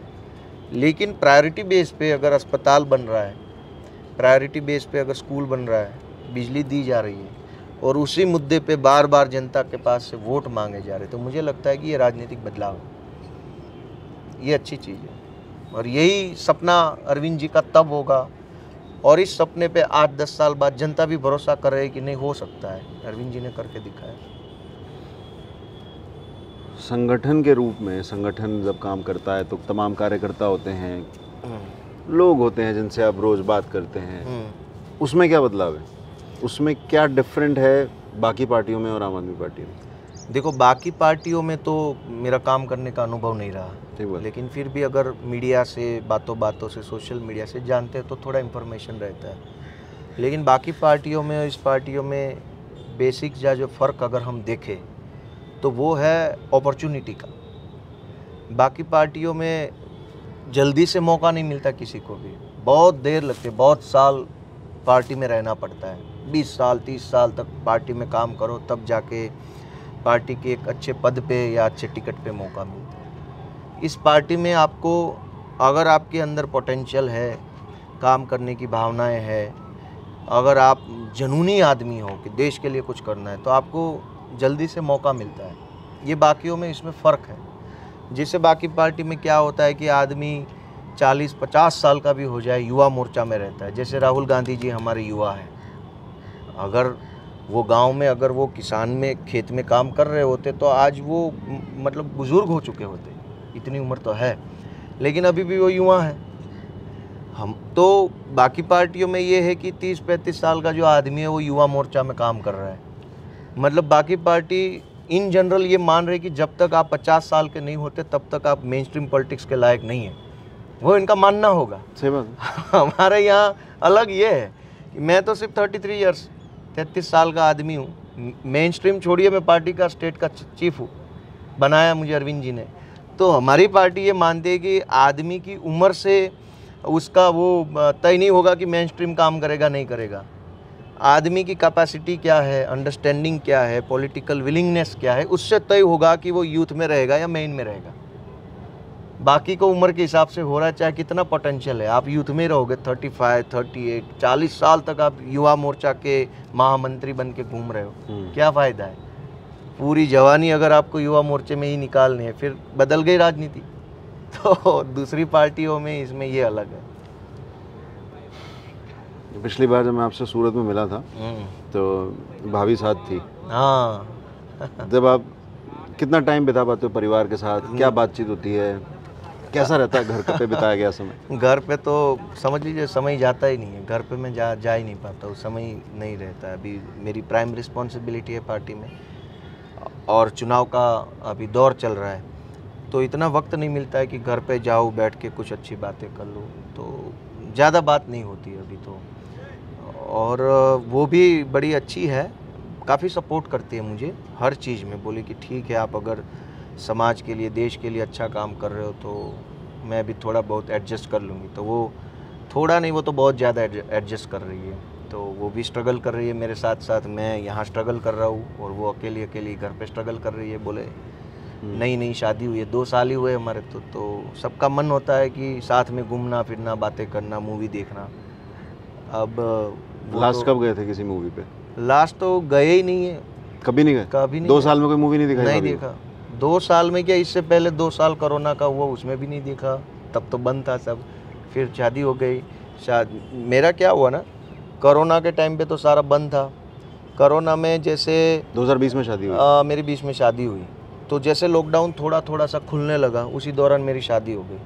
लेकिन प्रायोरिटी बेस पे अगर अस्पताल बन रहा है, प्रायोरिटी बेस पे अगर स्कूल बन रहा है, बिजली दी जा रही है, और उसी मुद्दे पे बार बार जनता के पास से वोट मांगे जा रहे, तो मुझे लगता है कि ये राजनीतिक बदलाव है, ये अच्छी चीज़ है। और यही सपना अरविंद जी का तब होगा, और इस सपने पे 8-10 साल बाद जनता भी भरोसा कर रही है कि नहीं, हो सकता है, अरविंद जी ने करके दिखाया। संगठन के रूप में, संगठन जब काम करता है तो तमाम कार्यकर्ता होते हैं, लोग होते हैं जिनसे आप रोज़ बात करते हैं, उसमें क्या बदलाव है? उसमें क्या डिफरेंट है बाकी पार्टियों में और आम आदमी पार्टी में? देखो, बाकी पार्टियों में तो मेरा काम करने का अनुभव नहीं रहा, लेकिन फिर भी अगर मीडिया से, बातों से, सोशल मीडिया से जानते हैं तो थोड़ा इन्फॉर्मेशन रहता है। लेकिन बाकी पार्टियों में और इस पार्टियों में बेसिक जो फ़र्क अगर हम देखें तो वो है अपॉर्चुनिटी का। बाकी पार्टियों में जल्दी से मौका नहीं मिलता किसी को भी, बहुत देर लगती है, बहुत साल पार्टी में रहना पड़ता है, 20 साल 30 साल तक पार्टी में काम करो तब जाके पार्टी के एक अच्छे पद पे या अच्छे टिकट पे मौका मिलता है। इस पार्टी में आपको, अगर आपके अंदर पोटेंशियल है, काम करने की भावनाएं है, अगर आप जुनूनी आदमी हो कि देश के लिए कुछ करना है, तो आपको जल्दी से मौका मिलता है। ये बाकियों में इसमें फ़र्क है। जिससे बाकी पार्टी में क्या होता है कि आदमी 40-50 साल का भी हो जाए, युवा मोर्चा में रहता है। जैसे राहुल गांधी जी हमारे युवा हैं, अगर वो गांव में, अगर वो किसान में, खेत में काम कर रहे होते तो आज वो मतलब बुज़ुर्ग हो चुके होते, इतनी उम्र तो है, लेकिन अभी भी वो युवा हैं। हम तो बाकी पार्टियों में ये है कि 30-35 साल का जो आदमी है वो युवा मोर्चा में काम कर रहा है। मतलब बाकी पार्टी इन जनरल ये मान रहे कि जब तक आप 50 साल के नहीं होते तब तक आप मेन स्ट्रीम पॉलिटिक्स के लायक नहीं है, वो इनका मानना होगा। सही बात। हमारे यहाँ अलग ये है कि मैं तो सिर्फ 33 साल का आदमी हूँ, मेन स्ट्रीम छोड़िए, मैं पार्टी का स्टेट का चीफ हूँ, बनाया मुझे अरविंद जी ने। तो हमारी पार्टी ये मानती है कि आदमी की उम्र से उसका वो तय नहीं होगा कि मेन स्ट्रीम काम करेगा नहीं करेगा। आदमी की कैपेसिटी क्या है, अंडरस्टैंडिंग क्या है, पॉलिटिकल विलिंगनेस क्या है, उससे तय होगा कि वो यूथ में रहेगा या मेन में रहेगा। बाकी को उम्र के हिसाब से हो रहा है, चाहे कितना पोटेंशियल है, आप यूथ में रहोगे 35, 38, 40 साल तक आप युवा मोर्चा के महामंत्री बन के घूम रहे हो, क्या फ़ायदा है? पूरी जवानी अगर आपको युवा मोर्चे में ही निकालनी है, फिर बदल गई राजनीति। तो दूसरी पार्टियों में इसमें ये अलग है। पिछली बार जब मैं आपसे सूरत में मिला था तो भाभी साथ थी। हाँ। जब आप कितना टाइम बिता पाते हो परिवार के साथ, क्या बातचीत होती है, कैसा रहता है घर पे बिताया गया समय? घर पे तो समझ लीजिए समय जाता ही नहीं है, घर पे मैं जा ही नहीं पाता हूँ, समय ही नहीं रहता है। अभी मेरी प्राइम रिस्पॉन्सिबिलिटी है पार्टी में और चुनाव का अभी दौर चल रहा है, तो इतना वक्त नहीं मिलता है कि घर पे जाऊँ बैठ के कुछ अच्छी बातें कर लूँ, तो ज़्यादा बात नहीं होती है अभी तो। और वो भी बड़ी अच्छी है, काफ़ी सपोर्ट करती है मुझे हर चीज़ में, बोली कि ठीक है आप अगर समाज के लिए देश के लिए अच्छा काम कर रहे हो तो मैं भी थोड़ा बहुत एडजस्ट कर लूँगी। तो वो थोड़ा नहीं, वो तो बहुत ज़्यादा एडजस्ट कर रही है, तो वो भी स्ट्रगल कर रही है मेरे साथ साथ, मैं यहाँ स्ट्रगल कर रहा हूँ और वो अकेली घर पे स्ट्रगल कर रही है। बोले नई शादी हुई है, 2 साल ही हुए हमारे तो सबका मन होता है कि साथ में घूमना फिरना, बातें करना, मूवी देखना। अब लास्ट कब गए थे किसी मूवी पे? लास्ट तो गए ही नहीं है, कभी नहीं गए? कभी नहीं। 2 साल में कोई मूवी नहीं दिखाई? नहीं देखा। 2 साल में क्या, इससे पहले 2 साल कोरोना का हुआ, उसमें भी नहीं देखा, तब तो बंद था सब। फिर शादी हो गई। मेरा क्या हुआ ना, कोरोना के टाइम पे तो सारा बंद था। कोरोना में जैसे 2020 में शादी हुई? मेरी 20 में शादी हुई, तो जैसे लॉकडाउन थोड़ा सा खुलने लगा, उसी दौरान मेरी शादी हो गई।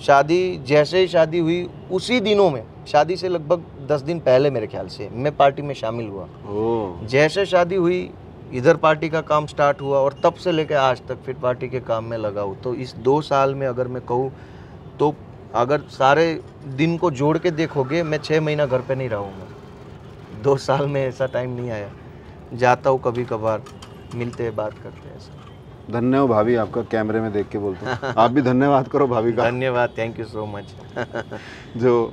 शादी जैसे ही शादी हुई उसी दिनों में, शादी से लगभग 10 दिन पहले मेरे ख्याल से मैं पार्टी में शामिल हुआ। जैसे शादी हुई इधर पार्टी का काम स्टार्ट हुआ और तब से लेकर आज तक फिर पार्टी के काम में लगा हूँ। तो इस 2 साल में अगर मैं कहूँ तो अगर सारे दिन को जोड़ के देखोगे, मैं 6 महीना घर पे नहीं रहूँगा। 2 साल में ऐसा टाइम नहीं आया, जाता हूँ कभी कभार, मिलते हैं, बात करते हैं। ऐसा धन्यवाद भाभी, आपका कैमरे में देख के बोलता हूँ। आप भी धन्यवाद करो भाभी का। धन्यवाद, थैंक यू सो मच। जो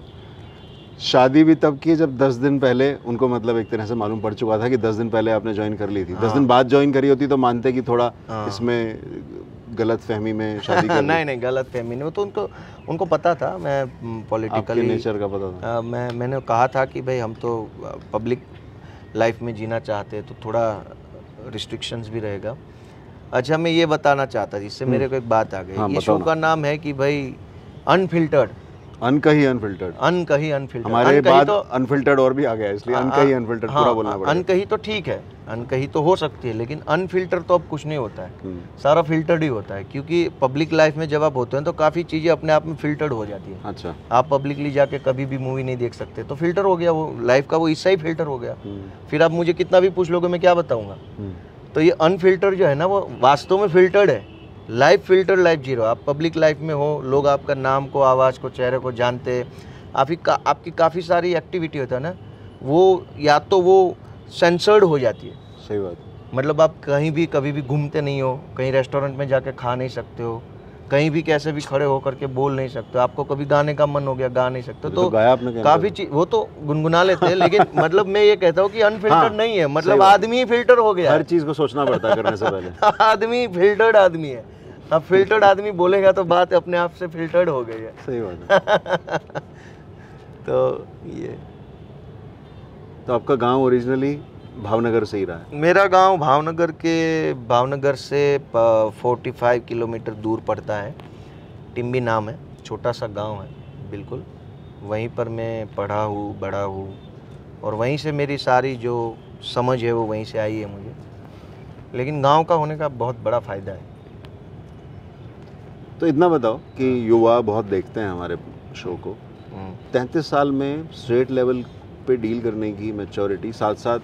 शादी भी तब की जब 10 दिन पहले उनको मतलब एक तरह से मालूम पड़ चुका था कि 10 दिन पहले आपने ज्वाइन कर ली थी। 10 दिन बाद ज्वाइन करी होती तो मानते कि थोड़ा इसमें गलत फहमी में शादी कर नहीं गलत फहमी नहीं, वो तो उनको पता था, मैं पॉलिटिकली नेचर का पता था। मैंने कहा था कि भाई हम तो पब्लिक लाइफ में जीना चाहते हैं, तो थोड़ा रिस्ट्रिक्शंस भी रहेगा। अच्छा, मैं ये बताना चाहता, जिससे मेरे को एक बात आ गई। ये शो का नाम है कि भाई अनफिल्टर्ड, अनकही अनफिल्टर्ड। हमारे बाद अनफिल्टर्ड और भी आ गया, इसलिए अनकही अनफिल्टर्ड पूरा बोलना पड़ेगा। अनकही तो ठीक है, अनकही तो हो सकती है, लेकिन अनफिल्टर तो अब कुछ नहीं होता है, सारा फिल्टर्ड ही होता है। क्योंकि पब्लिक लाइफ में जब आप होते हैं तो काफ़ी चीज़ें अपने आप में फिल्टर्ड हो जाती है। अच्छा, आप पब्लिकली जाके कभी भी मूवी नहीं देख सकते, तो फिल्टर हो गया वो लाइफ का, वो इससे ही फिल्टर हो गया। फिर आप मुझे कितना भी पूछ लोगे, मैं क्या बताऊँगा। तो ये अनफिल्टर जो है ना, वो वास्तव में फिल्टर्ड है। Life filter, life zero. आप पब्लिक लाइफ में हो, लोग आपका नाम को, आवाज़ को, चेहरे को जानते, आपकी काफ़ी सारी एक्टिविटी होता है ना, वो या तो वो सेंसर्ड हो जाती है। सही बात। मतलब आप कहीं भी कभी भी घूमते नहीं हो, कहीं रेस्टोरेंट में जाके खा नहीं सकते हो, कहीं भी कैसे भी खड़े हो करके बोल नहीं सकते, आपको कभी गाने का मन हो गया गा नहीं सकते। तो काफ़ी चीज वो तो गुनगुना लेते हैं, लेकिन मतलब मैं ये कहता हूँ कि अनफिल्टर्ड नहीं है, मतलब आदमी ही फिल्टर हो गया। हर चीज़ को सोचना पड़ता है करने से पहले। आदमी फिल्टर्ड आदमी है। अब फिल्टर्ड आदमी बोलेगा तो बात अपने आप से फिल्टर्ड हो गई है। सही बात है। तो ये तो आपका गांव ओरिजिनली भावनगर से ही रहा है? मेरा गांव भावनगर से 45 किलोमीटर दूर पड़ता है, टिम्बी नाम है, छोटा सा गांव है बिल्कुल। वहीं पर मैं पढ़ा हूँ, बड़ा हूँ, और वहीं से मेरी सारी जो समझ है वो वहीं से आई है मुझे। लेकिन गांव का होने का बहुत बड़ा फ़ायदा है। तो इतना बताओ कि युवा बहुत देखते हैं हमारे शो को, 33 साल में स्टेट लेवल पे डील करने की मैच्योरिटी, साथ साथ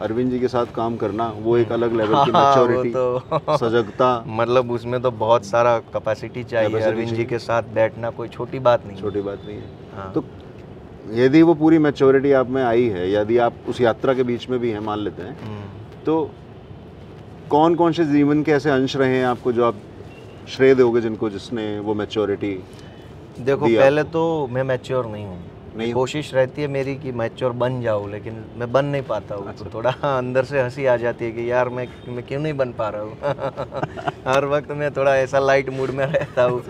अरविंद जी के साथ काम करना, वो एक अलग लेवल की मैच्योरिटी, तो सजगता, मतलब उसमें तो बहुत सारा कैपेसिटी चाहिए। अरविंद जी के साथ बैठना कोई छोटी बात नहीं, छोटी बात नहीं है। तो यदि वो पूरी मैच्योरिटी आप में आई है, यदि आप उस यात्रा के बीच में भी हैं मान लेते हैं, तो कौन कौन से जीवन के ऐसे अंश रहे हैं आपको जो आप श्रेय दोगे जिसने वो मैच्योरिटी देखो दी पहले आपको? तो मैं मैच्योर नहीं हूँ। नहीं हो? कोशिश रहती है मेरी कि मैच्योर बन जाऊँ, लेकिन मैं बन नहीं पाता हूँ। तो थोड़ा अंदर से हंसी आ जाती है कि यार मैं क्यों नहीं बन पा रहा हूँ। हर वक्त मैं थोड़ा ऐसा लाइट मूड में रहता हूँ।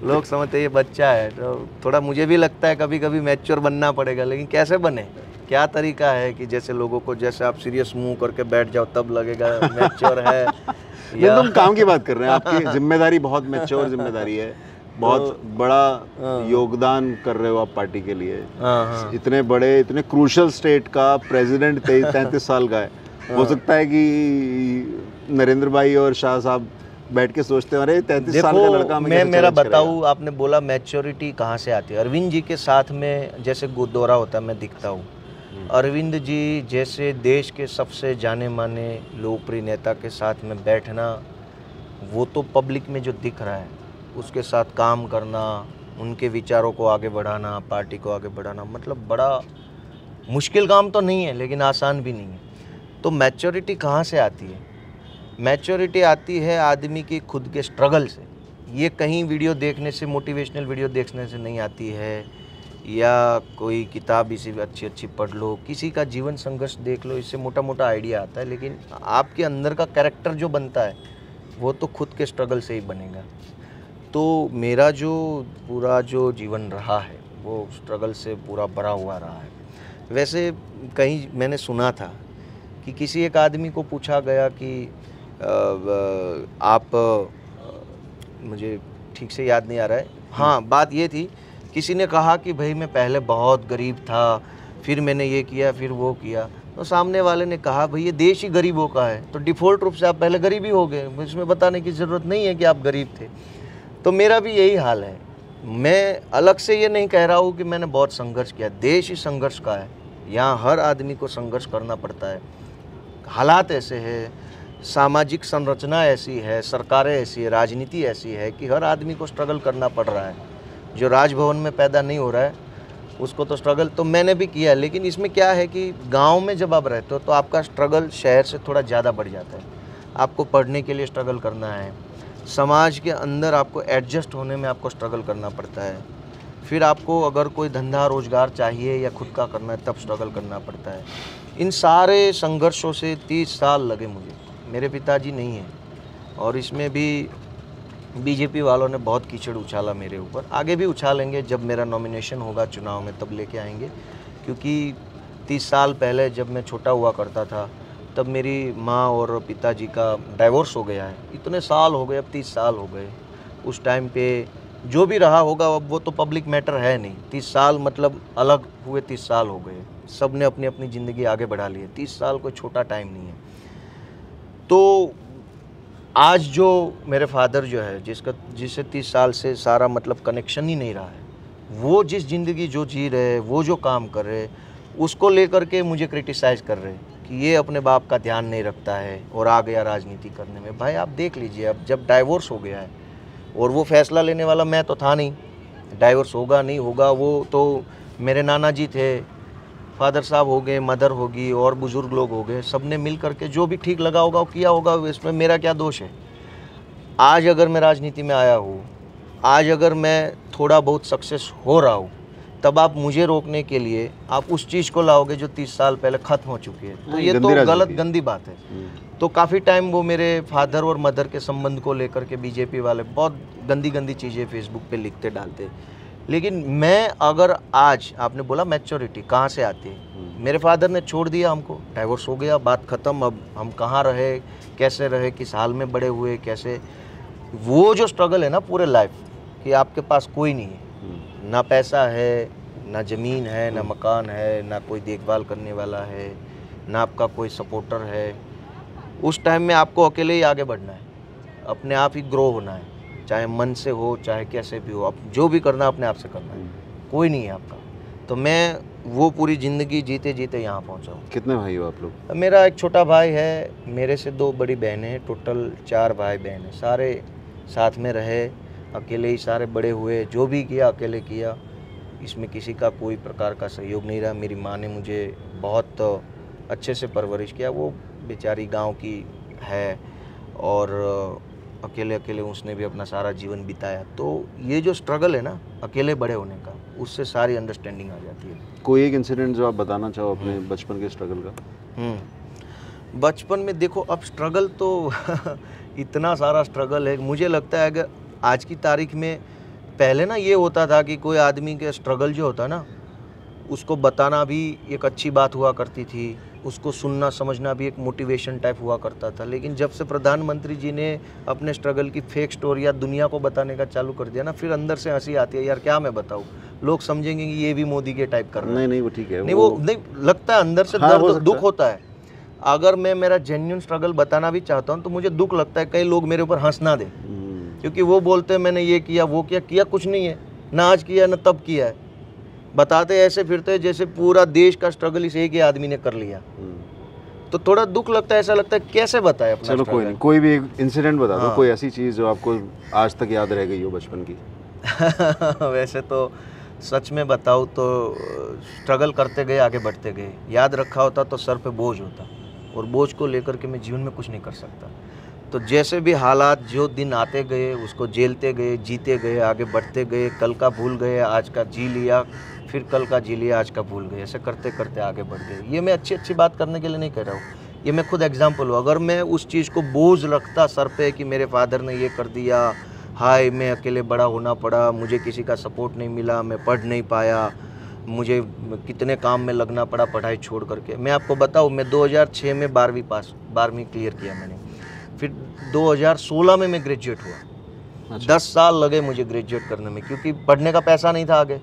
लोग समझते हैं ये बच्चा है, तो थोड़ा मुझे भी लगता है कभी कभी मैच्योर बनना पड़ेगा, लेकिन कैसे बने, क्या तरीका है कि जैसे लोगों को जैसे आप सीरियस मुंह करके बैठ जाओ तब लगेगा मैच्योर है, नहीं, तुम काम की बात कर रहे हैं, आपकी जिम्मेदारी बहुत मैच्योर जिम्मेदारी है, बहुत बड़ा योगदान कर रहे हो आप पार्टी के लिए। हाँ। इतने बड़े, इतने क्रूशल स्टेट का प्रेसिडेंट 33 साल का है। हो सकता है कि नरेंद्र भाई और शाह साहब बैठ के सोचते हैं अरे 33 साल का लड़का हमें मैं कैसे मेरा challenge करेगा? बताऊँ, आपने बोला मैच्योरिटी कहाँ से आती है। अरविंद जी के साथ में जैसे दौरा होता है मैं दिखता हूँ। अरविंद जी जैसे देश के सबसे जाने माने लोकप्रिय नेता के साथ में बैठना, वो तो पब्लिक में जो दिख रहा है उसके साथ काम करना, उनके विचारों को आगे बढ़ाना, पार्टी को आगे बढ़ाना, मतलब बड़ा मुश्किल काम तो नहीं है लेकिन आसान भी नहीं है। तो मैच्योरिटी कहाँ से आती है? मैच्योरिटी आती है आदमी की खुद के स्ट्रगल से। ये कहीं वीडियो देखने से, मोटिवेशनल वीडियो देखने से नहीं आती है, या कोई किताब इसी अच्छी अच्छी पढ़ लो, किसी का जीवन संघर्ष देख लो, इससे मोटा मोटा आइडिया आता है। लेकिन आपके अंदर का कैरेक्टर जो बनता है वो तो खुद के स्ट्रगल से ही बनेगा। तो मेरा जो पूरा जो जीवन रहा है वो स्ट्रगल से पूरा भरा हुआ रहा है। वैसे कहीं मैंने सुना था कि किसी एक आदमी को पूछा गया कि आप मुझे ठीक से याद नहीं आ रहा है, हाँ बात ये थी, किसी ने कहा कि भाई मैं पहले बहुत गरीब था, फिर मैंने ये किया, फिर वो किया। तो सामने वाले ने कहा भाई ये देश ही गरीबों का है, तो डिफ़ॉल्ट रूप से आप पहले गरीब ही हो गए, इसमें बताने की ज़रूरत नहीं है कि आप गरीब थे। तो मेरा भी यही हाल है। मैं अलग से ये नहीं कह रहा हूँ कि मैंने बहुत संघर्ष किया, देश ही संघर्ष का है, यहाँ हर आदमी को संघर्ष करना पड़ता है। हालात ऐसे हैं, सामाजिक संरचना ऐसी है, सरकारें ऐसी है, राजनीति ऐसी है कि हर आदमी को स्ट्रगल करना पड़ रहा है। जो राजभवन में पैदा नहीं हो रहा है उसको तो स्ट्रगल तो मैंने भी किया है, लेकिन इसमें क्या है कि गांव में जब आप रहते हो तो आपका स्ट्रगल शहर से थोड़ा ज़्यादा बढ़ जाता है। आपको पढ़ने के लिए स्ट्रगल करना है, समाज के अंदर आपको एडजस्ट होने में आपको स्ट्रगल करना पड़ता है, फिर आपको अगर कोई धंधा रोजगार चाहिए या खुद का करना है तब स्ट्रगल करना पड़ता है। इन सारे संघर्षों से 30 साल लगे मुझे। मेरे पिताजी नहीं हैं और इसमें भी बीजेपी वालों ने बहुत कीचड़ उछाला मेरे ऊपर, आगे भी उछालेंगे, जब मेरा नॉमिनेशन होगा चुनाव में तब लेके आएंगे। क्योंकि 30 साल पहले जब मैं छोटा हुआ करता था तब मेरी माँ और पिताजी का डाइवोर्स हो गया है। इतने साल हो गए, अब 30 साल हो गए। उस टाइम पे जो भी रहा होगा अब वो तो पब्लिक मैटर है नहीं। 30 साल मतलब अलग हुए 30 साल हो गए, सब ने अपनी अपनी ज़िंदगी आगे बढ़ा ली है। 30 साल कोई छोटा टाइम नहीं है। तो आज जो मेरे फादर जो है जिससे 30 साल से सारा मतलब कनेक्शन ही नहीं रहा है, वो जिस ज़िंदगी जो जी रहे, वो जो काम कर रहे, उसको लेकर के मुझे क्रिटिसाइज़ कर रहे कि ये अपने बाप का ध्यान नहीं रखता है और आ गया राजनीति करने में। भाई आप देख लीजिए, अब जब डाइवोर्स हो गया है और वो फैसला लेने वाला मैं तो था नहीं, डाइवोर्स होगा नहीं होगा वो तो मेरे नाना जी थे, फादर साहब हो गए, मदर होगी और बुज़ुर्ग लोग हो गए, सब ने मिल करके जो भी ठीक लगा होगा वो किया होगा, इसमें मेरा क्या दोष है। आज अगर मैं राजनीति में आया हूँ, आज अगर मैं थोड़ा बहुत सक्सेस हो रहा हूँ, तब आप मुझे रोकने के लिए आप उस चीज़ को लाओगे जो 30 साल पहले ख़त्म हो चुकी है, तो ये तो गलत गंदी बात है। तो काफ़ी टाइम वो मेरे फादर और मदर के संबंध को लेकर के बीजेपी वाले बहुत गंदी गंदी चीज़ें फेसबुक पे लिखते डालते। लेकिन मैं अगर आज, आपने बोला मैच्योरिटी कहाँ से आती है, मेरे फादर ने छोड़ दिया हमको, डाइवोर्स हो गया, बात ख़त्म। अब हम कहाँ रहे, कैसे रहे, किस हाल में बड़े हुए, कैसे, वो जो स्ट्रगल है ना पूरे लाइफ कि आपके पास कोई नहीं है, ना पैसा है, ना ज़मीन है, ना मकान है, ना कोई देखभाल करने वाला है, ना आपका कोई सपोर्टर है। उस टाइम में आपको अकेले ही आगे बढ़ना है, अपने आप ही ग्रो होना है, चाहे मन से हो चाहे कैसे भी हो, आप जो भी करना अपने आप से करना है, कोई नहीं है आपका। तो मैं वो पूरी ज़िंदगी जीते जीते यहाँ पहुँचा हूँ। कितने भाई हो आप लोग? मेरा एक छोटा भाई है, मेरे से 2 बड़ी बहनें हैं, टोटल 4 भाई बहन हैं। सारे साथ में रहे, अकेले ही सारे बड़े हुए, जो भी किया अकेले किया, इसमें किसी का कोई प्रकार का सहयोग नहीं रहा। मेरी माँ ने मुझे बहुत अच्छे से परवरिश किया, वो बेचारी गांव की है और अकेले अकेले उसने भी अपना सारा जीवन बिताया। तो ये जो स्ट्रगल है ना अकेले बड़े होने का, उससे सारी अंडरस्टैंडिंग आ जाती है। कोई एक इंसिडेंट जो आप बताना चाहो अपने बचपन के स्ट्रगल का? बचपन में देखो, अब स्ट्रगल तो इतना सारा स्ट्रगल है। मुझे लगता है अगर आज की तारीख में, पहले ना ये होता था कि कोई आदमी के स्ट्रगल जो होता ना, उसको बताना भी एक अच्छी बात हुआ करती थी, उसको सुनना समझना भी एक मोटिवेशन टाइप हुआ करता था। लेकिन जब से प्रधानमंत्री जी ने अपने स्ट्रगल की फेक स्टोरियाँ दुनिया को बताने का चालू कर दिया ना, फिर अंदर से हंसी आती है, यार क्या मैं बताऊँ, लोग समझेंगे कि ये भी मोदी के टाइप कर रहा है। नहीं वो ठीक है, नहीं वो नहीं लगता है, अंदर से हाँ, दर्द दुख होता है। अगर मैं मेरा जेन्युइन स्ट्रगल बताना भी चाहता हूँ तो मुझे दुख लगता है कई लोग मेरे ऊपर हंस ना दे, क्योंकि वो बोलते हैं मैंने ये किया वो किया कुछ नहीं है, ना आज किया ना तब किया है। बताते ऐसे फिरते जैसे पूरा देश का स्ट्रगल इस एक ही आदमी ने कर लिया। तो थोड़ा दुख लगता है, ऐसा लगता है कैसे बताए अपना। चलो कोई नहीं, कोई भी इंसिडेंट बता दो, कोई ऐसी चीज़ जो आपको आज तक याद रह गई हो बचपन की। वैसे तो सच में बताऊँ तो स्ट्रगल करते गए, आगे बढ़ते गए। याद रखा होता तो सर पे बोझ होता, और बोझ को लेकर के मैं जीवन में कुछ नहीं कर सकता। तो जैसे भी हालात जो दिन आते गए उसको झेलते गए, जीते गए, आगे बढ़ते गए। कल का भूल गए, आज का जी लिया, फिर कल का जी लिया, आज का भूल गए। ऐसे करते करते आगे बढ़ गए। ये मैं अच्छी बात करने के लिए नहीं कह रहा हूँ, ये मैं खुद एग्जाम्पल हूँ। अगर मैं उस चीज़ को बोझ रखता सर पे कि मेरे फादर ने ये कर दिया, हाय मैं अकेले बड़ा होना पड़ा, मुझे किसी का सपोर्ट नहीं मिला, मैं पढ़ नहीं पाया, मुझे कितने काम में लगना पड़ा पढ़ाई छोड़ करके। मैं आपको बताऊँ, मैं 2006 में 12वीं क्लियर किया मैंने। फिर 2016 में मैं ग्रेजुएट हुआ। 10 साल लगे मुझे ग्रेजुएट करने में, क्योंकि पढ़ने का पैसा नहीं था आगे।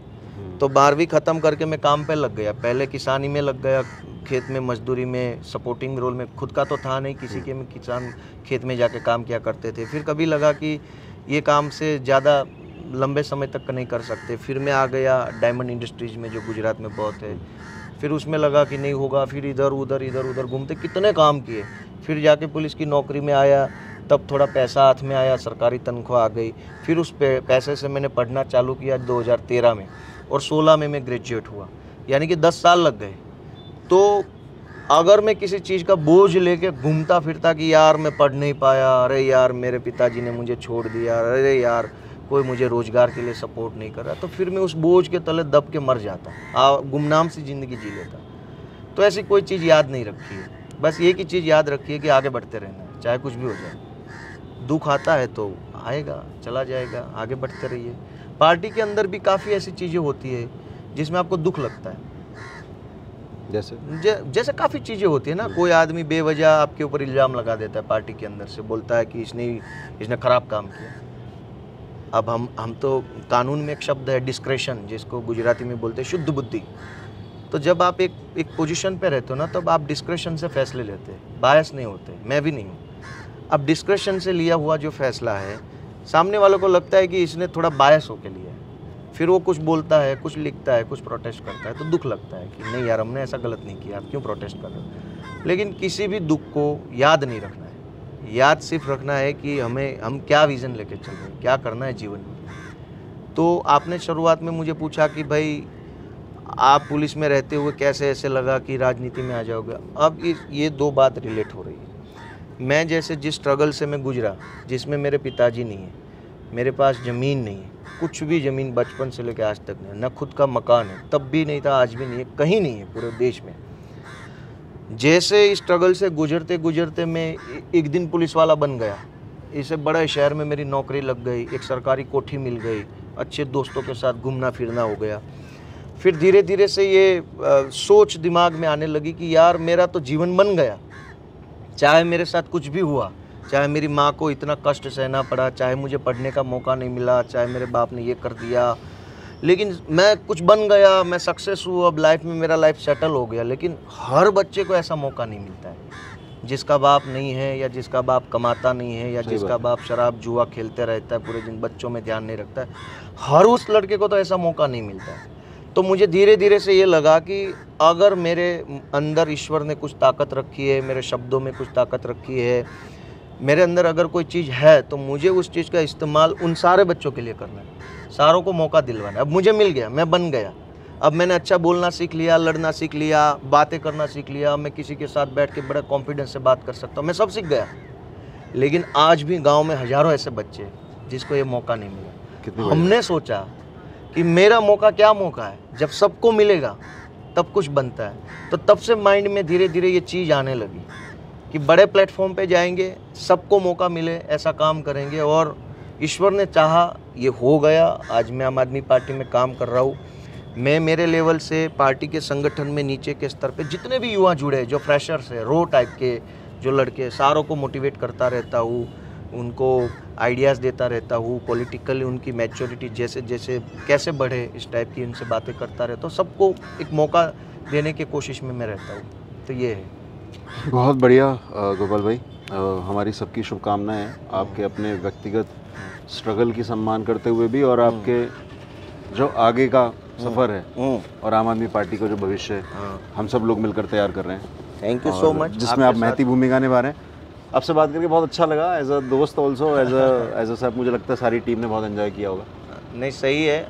तो 12वीं ख़त्म करके मैं काम पे लग गया। पहले किसानी में लग गया, खेत में मजदूरी में, सपोर्टिंग रोल में। खुद का तो था नहीं किसी के, में किसान खेत में जाके काम किया करते थे। फिर कभी लगा कि ये काम से ज़्यादा लंबे समय तक नहीं कर सकते। फिर मैं आ गया डायमंड इंडस्ट्रीज़ में, जो गुजरात में बहुत है। फिर उसमें लगा कि नहीं होगा, फिर इधर उधर घूमते कितने काम किए। फिर जाके पुलिस की नौकरी में आया, तब थोड़ा पैसा हाथ में आया, सरकारी तनख्वाह आ गई। फिर उस पैसे से मैंने पढ़ना चालू किया 2013 में, और 16 में मैं ग्रेजुएट हुआ। यानी कि 10 साल लग गए। तो अगर मैं किसी चीज़ का बोझ लेके घूमता फिरता कि यार मैं पढ़ नहीं पाया, अरे यार मेरे पिताजी ने मुझे छोड़ दिया, अरे यार कोई मुझे रोज़गार के लिए सपोर्ट नहीं कर रहा, तो फिर मैं उस बोझ के तले दब के मर जाता, गुमनाम सी ज़िंदगी जी लेता। तो ऐसी कोई चीज़ याद नहीं रखी है, बस एक ही चीज़ याद रखी है कि आगे बढ़ते रहना है, चाहे कुछ भी हो जाए। दुख आता है तो आएगा, चला जाएगा, आगे बढ़ते रहिए। पार्टी के अंदर भी काफ़ी ऐसी चीज़ें होती है जिसमें आपको दुख लगता है। जैसे काफ़ी चीज़ें होती है ना, कोई आदमी बेवजह आपके ऊपर इल्ज़ाम लगा देता है पार्टी के अंदर से, बोलता है कि इसने ख़राब काम किया। अब हम तो कानून में एक शब्द है डिस्क्रेशन, जिसको गुजराती में बोलते हैं शुद्ध बुद्धि। तो जब आप एक पोजीशन पे रहते हो ना, तब आप डिस्क्रेशन से फैसले लेते हैं, बायस नहीं होते। मैं भी नहीं हूँ। अब डिस्क्रेशन से लिया हुआ जो फैसला है, सामने वालों को लगता है कि इसने थोड़ा बायस होकर लिया है, फिर वो कुछ बोलता है, कुछ लिखता है, कुछ प्रोटेस्ट करता है, तो दुख लगता है कि नहीं यार हमने ऐसा गलत नहीं किया, आप क्यों प्रोटेस्ट कर रहे हो। लेकिन किसी भी दुख को याद नहीं रखना है, याद सिर्फ रखना है कि हम क्या विज़न लेके चल रहे हैं, क्या करना है जीवन में। तो आपने शुरुआत में मुझे पूछा कि भाई आप पुलिस में रहते हुए कैसे ऐसे लगा कि राजनीति में आ जाओगे। अब ये दो बात रिलेट हो रही है। मैं जैसे जिस स्ट्रगल से मैं गुजरा, जिसमें मेरे पिताजी नहीं है, मेरे पास ज़मीन नहीं है, कुछ भी ज़मीन बचपन से लेकर आज तक नहीं, न खुद का मकान है, तब भी नहीं था, आज भी नहीं है, कहीं नहीं है पूरे देश में। जैसे इस स्ट्रगल से गुजरते गुजरते मैं एक दिन पुलिस वाला बन गया, इससे बड़े शहर में मेरी नौकरी लग गई, एक सरकारी कोठी मिल गई, अच्छे दोस्तों के साथ घूमना फिरना हो गया। फिर धीरे धीरे से ये सोच दिमाग में आने लगी कि यार मेरा तो जीवन बन गया, चाहे मेरे साथ कुछ भी हुआ, चाहे मेरी माँ को इतना कष्ट सहना पड़ा, चाहे मुझे पढ़ने का मौका नहीं मिला, चाहे मेरे बाप ने ये कर दिया, लेकिन मैं कुछ बन गया, मैं सक्सेस हूँ, अब लाइफ में मेरा लाइफ सेटल हो गया। लेकिन हर बच्चे को ऐसा मौका नहीं मिलता है, जिसका बाप नहीं है, या जिसका बाप कमाता नहीं है, या जिसका बाप शराब जुआ खेलते रहता है पूरे दिन, बच्चों में ध्यान नहीं रखता है, हर उस लड़के को तो ऐसा मौका नहीं मिलता है। तो मुझे धीरे धीरे से ये लगा कि अगर मेरे अंदर ईश्वर ने कुछ ताकत रखी है, मेरे शब्दों में कुछ ताकत रखी है, मेरे अंदर अगर कोई चीज़ है, तो मुझे उस चीज़ का इस्तेमाल उन सारे बच्चों के लिए करना है, सारों को मौका दिलवाना है। अब मुझे मिल गया, मैं बन गया, अब मैंने अच्छा बोलना सीख लिया, लड़ना सीख लिया, बातें करना सीख लिया, मैं किसी के साथ बैठ के बड़ा कॉन्फिडेंस से बात कर सकता हूँ, मैं सब सीख गया। लेकिन आज भी गांव में हजारों ऐसे बच्चे हैं जिसको ये मौका नहीं मिला। हमने सोचा कि मेरा मौका क्या मौका है, जब सबको मिलेगा तब कुछ बनता है। तो तब से माइंड में धीरे धीरे ये चीज़ आने लगी कि बड़े प्लेटफॉर्म पे जाएंगे, सबको मौका मिले, ऐसा काम करेंगे। और ईश्वर ने चाहा, ये हो गया। आज मैं आम आदमी पार्टी में काम कर रहा हूँ। मैं मेरे लेवल से पार्टी के संगठन में नीचे के स्तर पे जितने भी युवा जुड़े, जो फ्रेशर्स है, रो टाइप के जो लड़के, सारों को मोटिवेट करता रहता हूँ, उनको आइडियाज़ देता रहता हूँ। पॉलिटिकली उनकी मैच्योरिटी जैसे जैसे कैसे बढ़े, इस टाइप की उनसे बातें करता रहता हूँ। सबको एक मौका देने की कोशिश में मैं रहता हूँ। तो ये है। बहुत बढ़िया गोपाल भाई, हमारी सबकी शुभकामनाएं हैं आपके अपने व्यक्तिगत स्ट्रगल की सम्मान करते हुए भी, और आपके जो आगे का सफ़र है और आम आदमी पार्टी का जो भविष्य है, हम सब लोग मिलकर तैयार कर रहे हैं। Thank you so much. जिसमें आप महती भूमिका निभा रहे हैं। आपसे बात करके बहुत अच्छा लगा, एज अ दोस्त ऑल्सो, एज अ साहब। मुझे लगता है सारी टीम ने बहुत एंजॉय किया होगा। नहीं, सही है।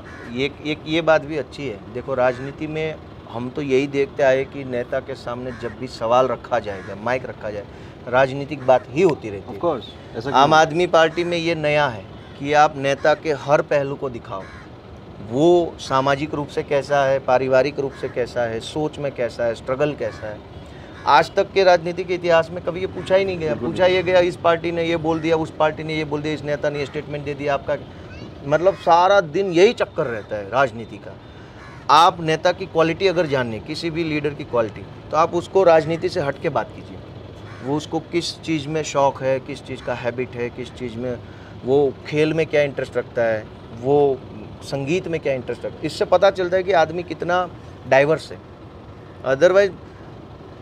ये बात भी अच्छी है। देखो, राजनीति में हम तो यही देखते आए कि नेता के सामने जब भी सवाल रखा जाएगा, माइक रखा जाए, राजनीतिक बात ही होती रहती है। ऑफ कोर्स, ऐसा आम आदमी पार्टी में ये नया है कि आप नेता के हर पहलू को दिखाओ। वो सामाजिक रूप से कैसा है, पारिवारिक रूप से कैसा है, सोच में कैसा है, स्ट्रगल कैसा है। आज तक के राजनीति के इतिहास में कभी ये पूछा ही नहीं गया। पूछा ये गया, इस पार्टी ने ये बोल दिया, उस पार्टी ने ये बोल दिया, इस नेता ने ये स्टेटमेंट दे दिया। आपका मतलब सारा दिन यही चक्कर रहता है राजनीति का। आप नेता की क्वालिटी अगर जानने, किसी भी लीडर की क्वालिटी, तो आप उसको राजनीति से हट के बात कीजिए। वो उसको किस चीज़ में शौक़ है, किस चीज़ का हैबिट है, किस चीज़ में वो खेल में क्या इंटरेस्ट रखता है, वो संगीत में क्या इंटरेस्ट रखता है। इससे पता चलता है कि आदमी कितना डाइवर्स है। अदरवाइज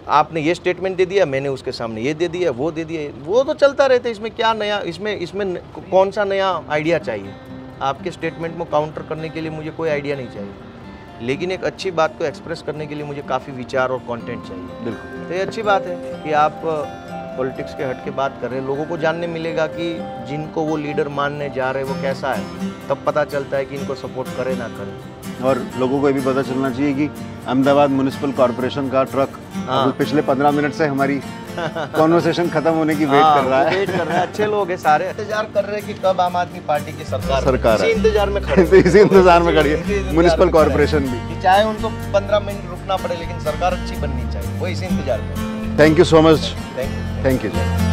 आपने ये स्टेटमेंट दे दिया, मैंने उसके सामने ये दे दिया, वो दे दिया, वो तो चलता रहता है। इसमें क्या नया, इसमें कौन सा नया आइडिया चाहिए? आपके स्टेटमेंट को काउंटर करने के लिए मुझे कोई आइडिया नहीं चाहिए, लेकिन एक अच्छी बात को एक्सप्रेस करने के लिए मुझे काफ़ी विचार और कंटेंट चाहिए। बिल्कुल, तो ये अच्छी बात है कि आप पॉलिटिक्स के हट के बात कर रहे हैं। लोगों को जानने मिलेगा कि जिनको वो लीडर मानने जा रहे हैं वो कैसा है, तब पता चलता है कि इनको सपोर्ट करे ना करे। और लोगों को ये भी पता चलना चाहिए कि अहमदाबाद म्युनिसिपल कॉर्पोरेशन का ट्रक पिछले 15 मिनट से हमारी कॉन्वर्सेशन खत्म होने की वेट कर रहा है। वेट कर रहा है। अच्छे लोग हैं, सारे इंतजार कर रहे हैं कि कब आम आदमी पार्टी की सरकार है। इसी इंतजार में खड़े इसी इंतजार में खड़ी है म्युनिसिपल कॉर्पोरेशन भी। चाहे उनको 15 मिनट रुकना पड़े, लेकिन सरकार अच्छी बननी चाहिए, वो इसी इंतजार में। Thank you so much. Thank you. Thank you.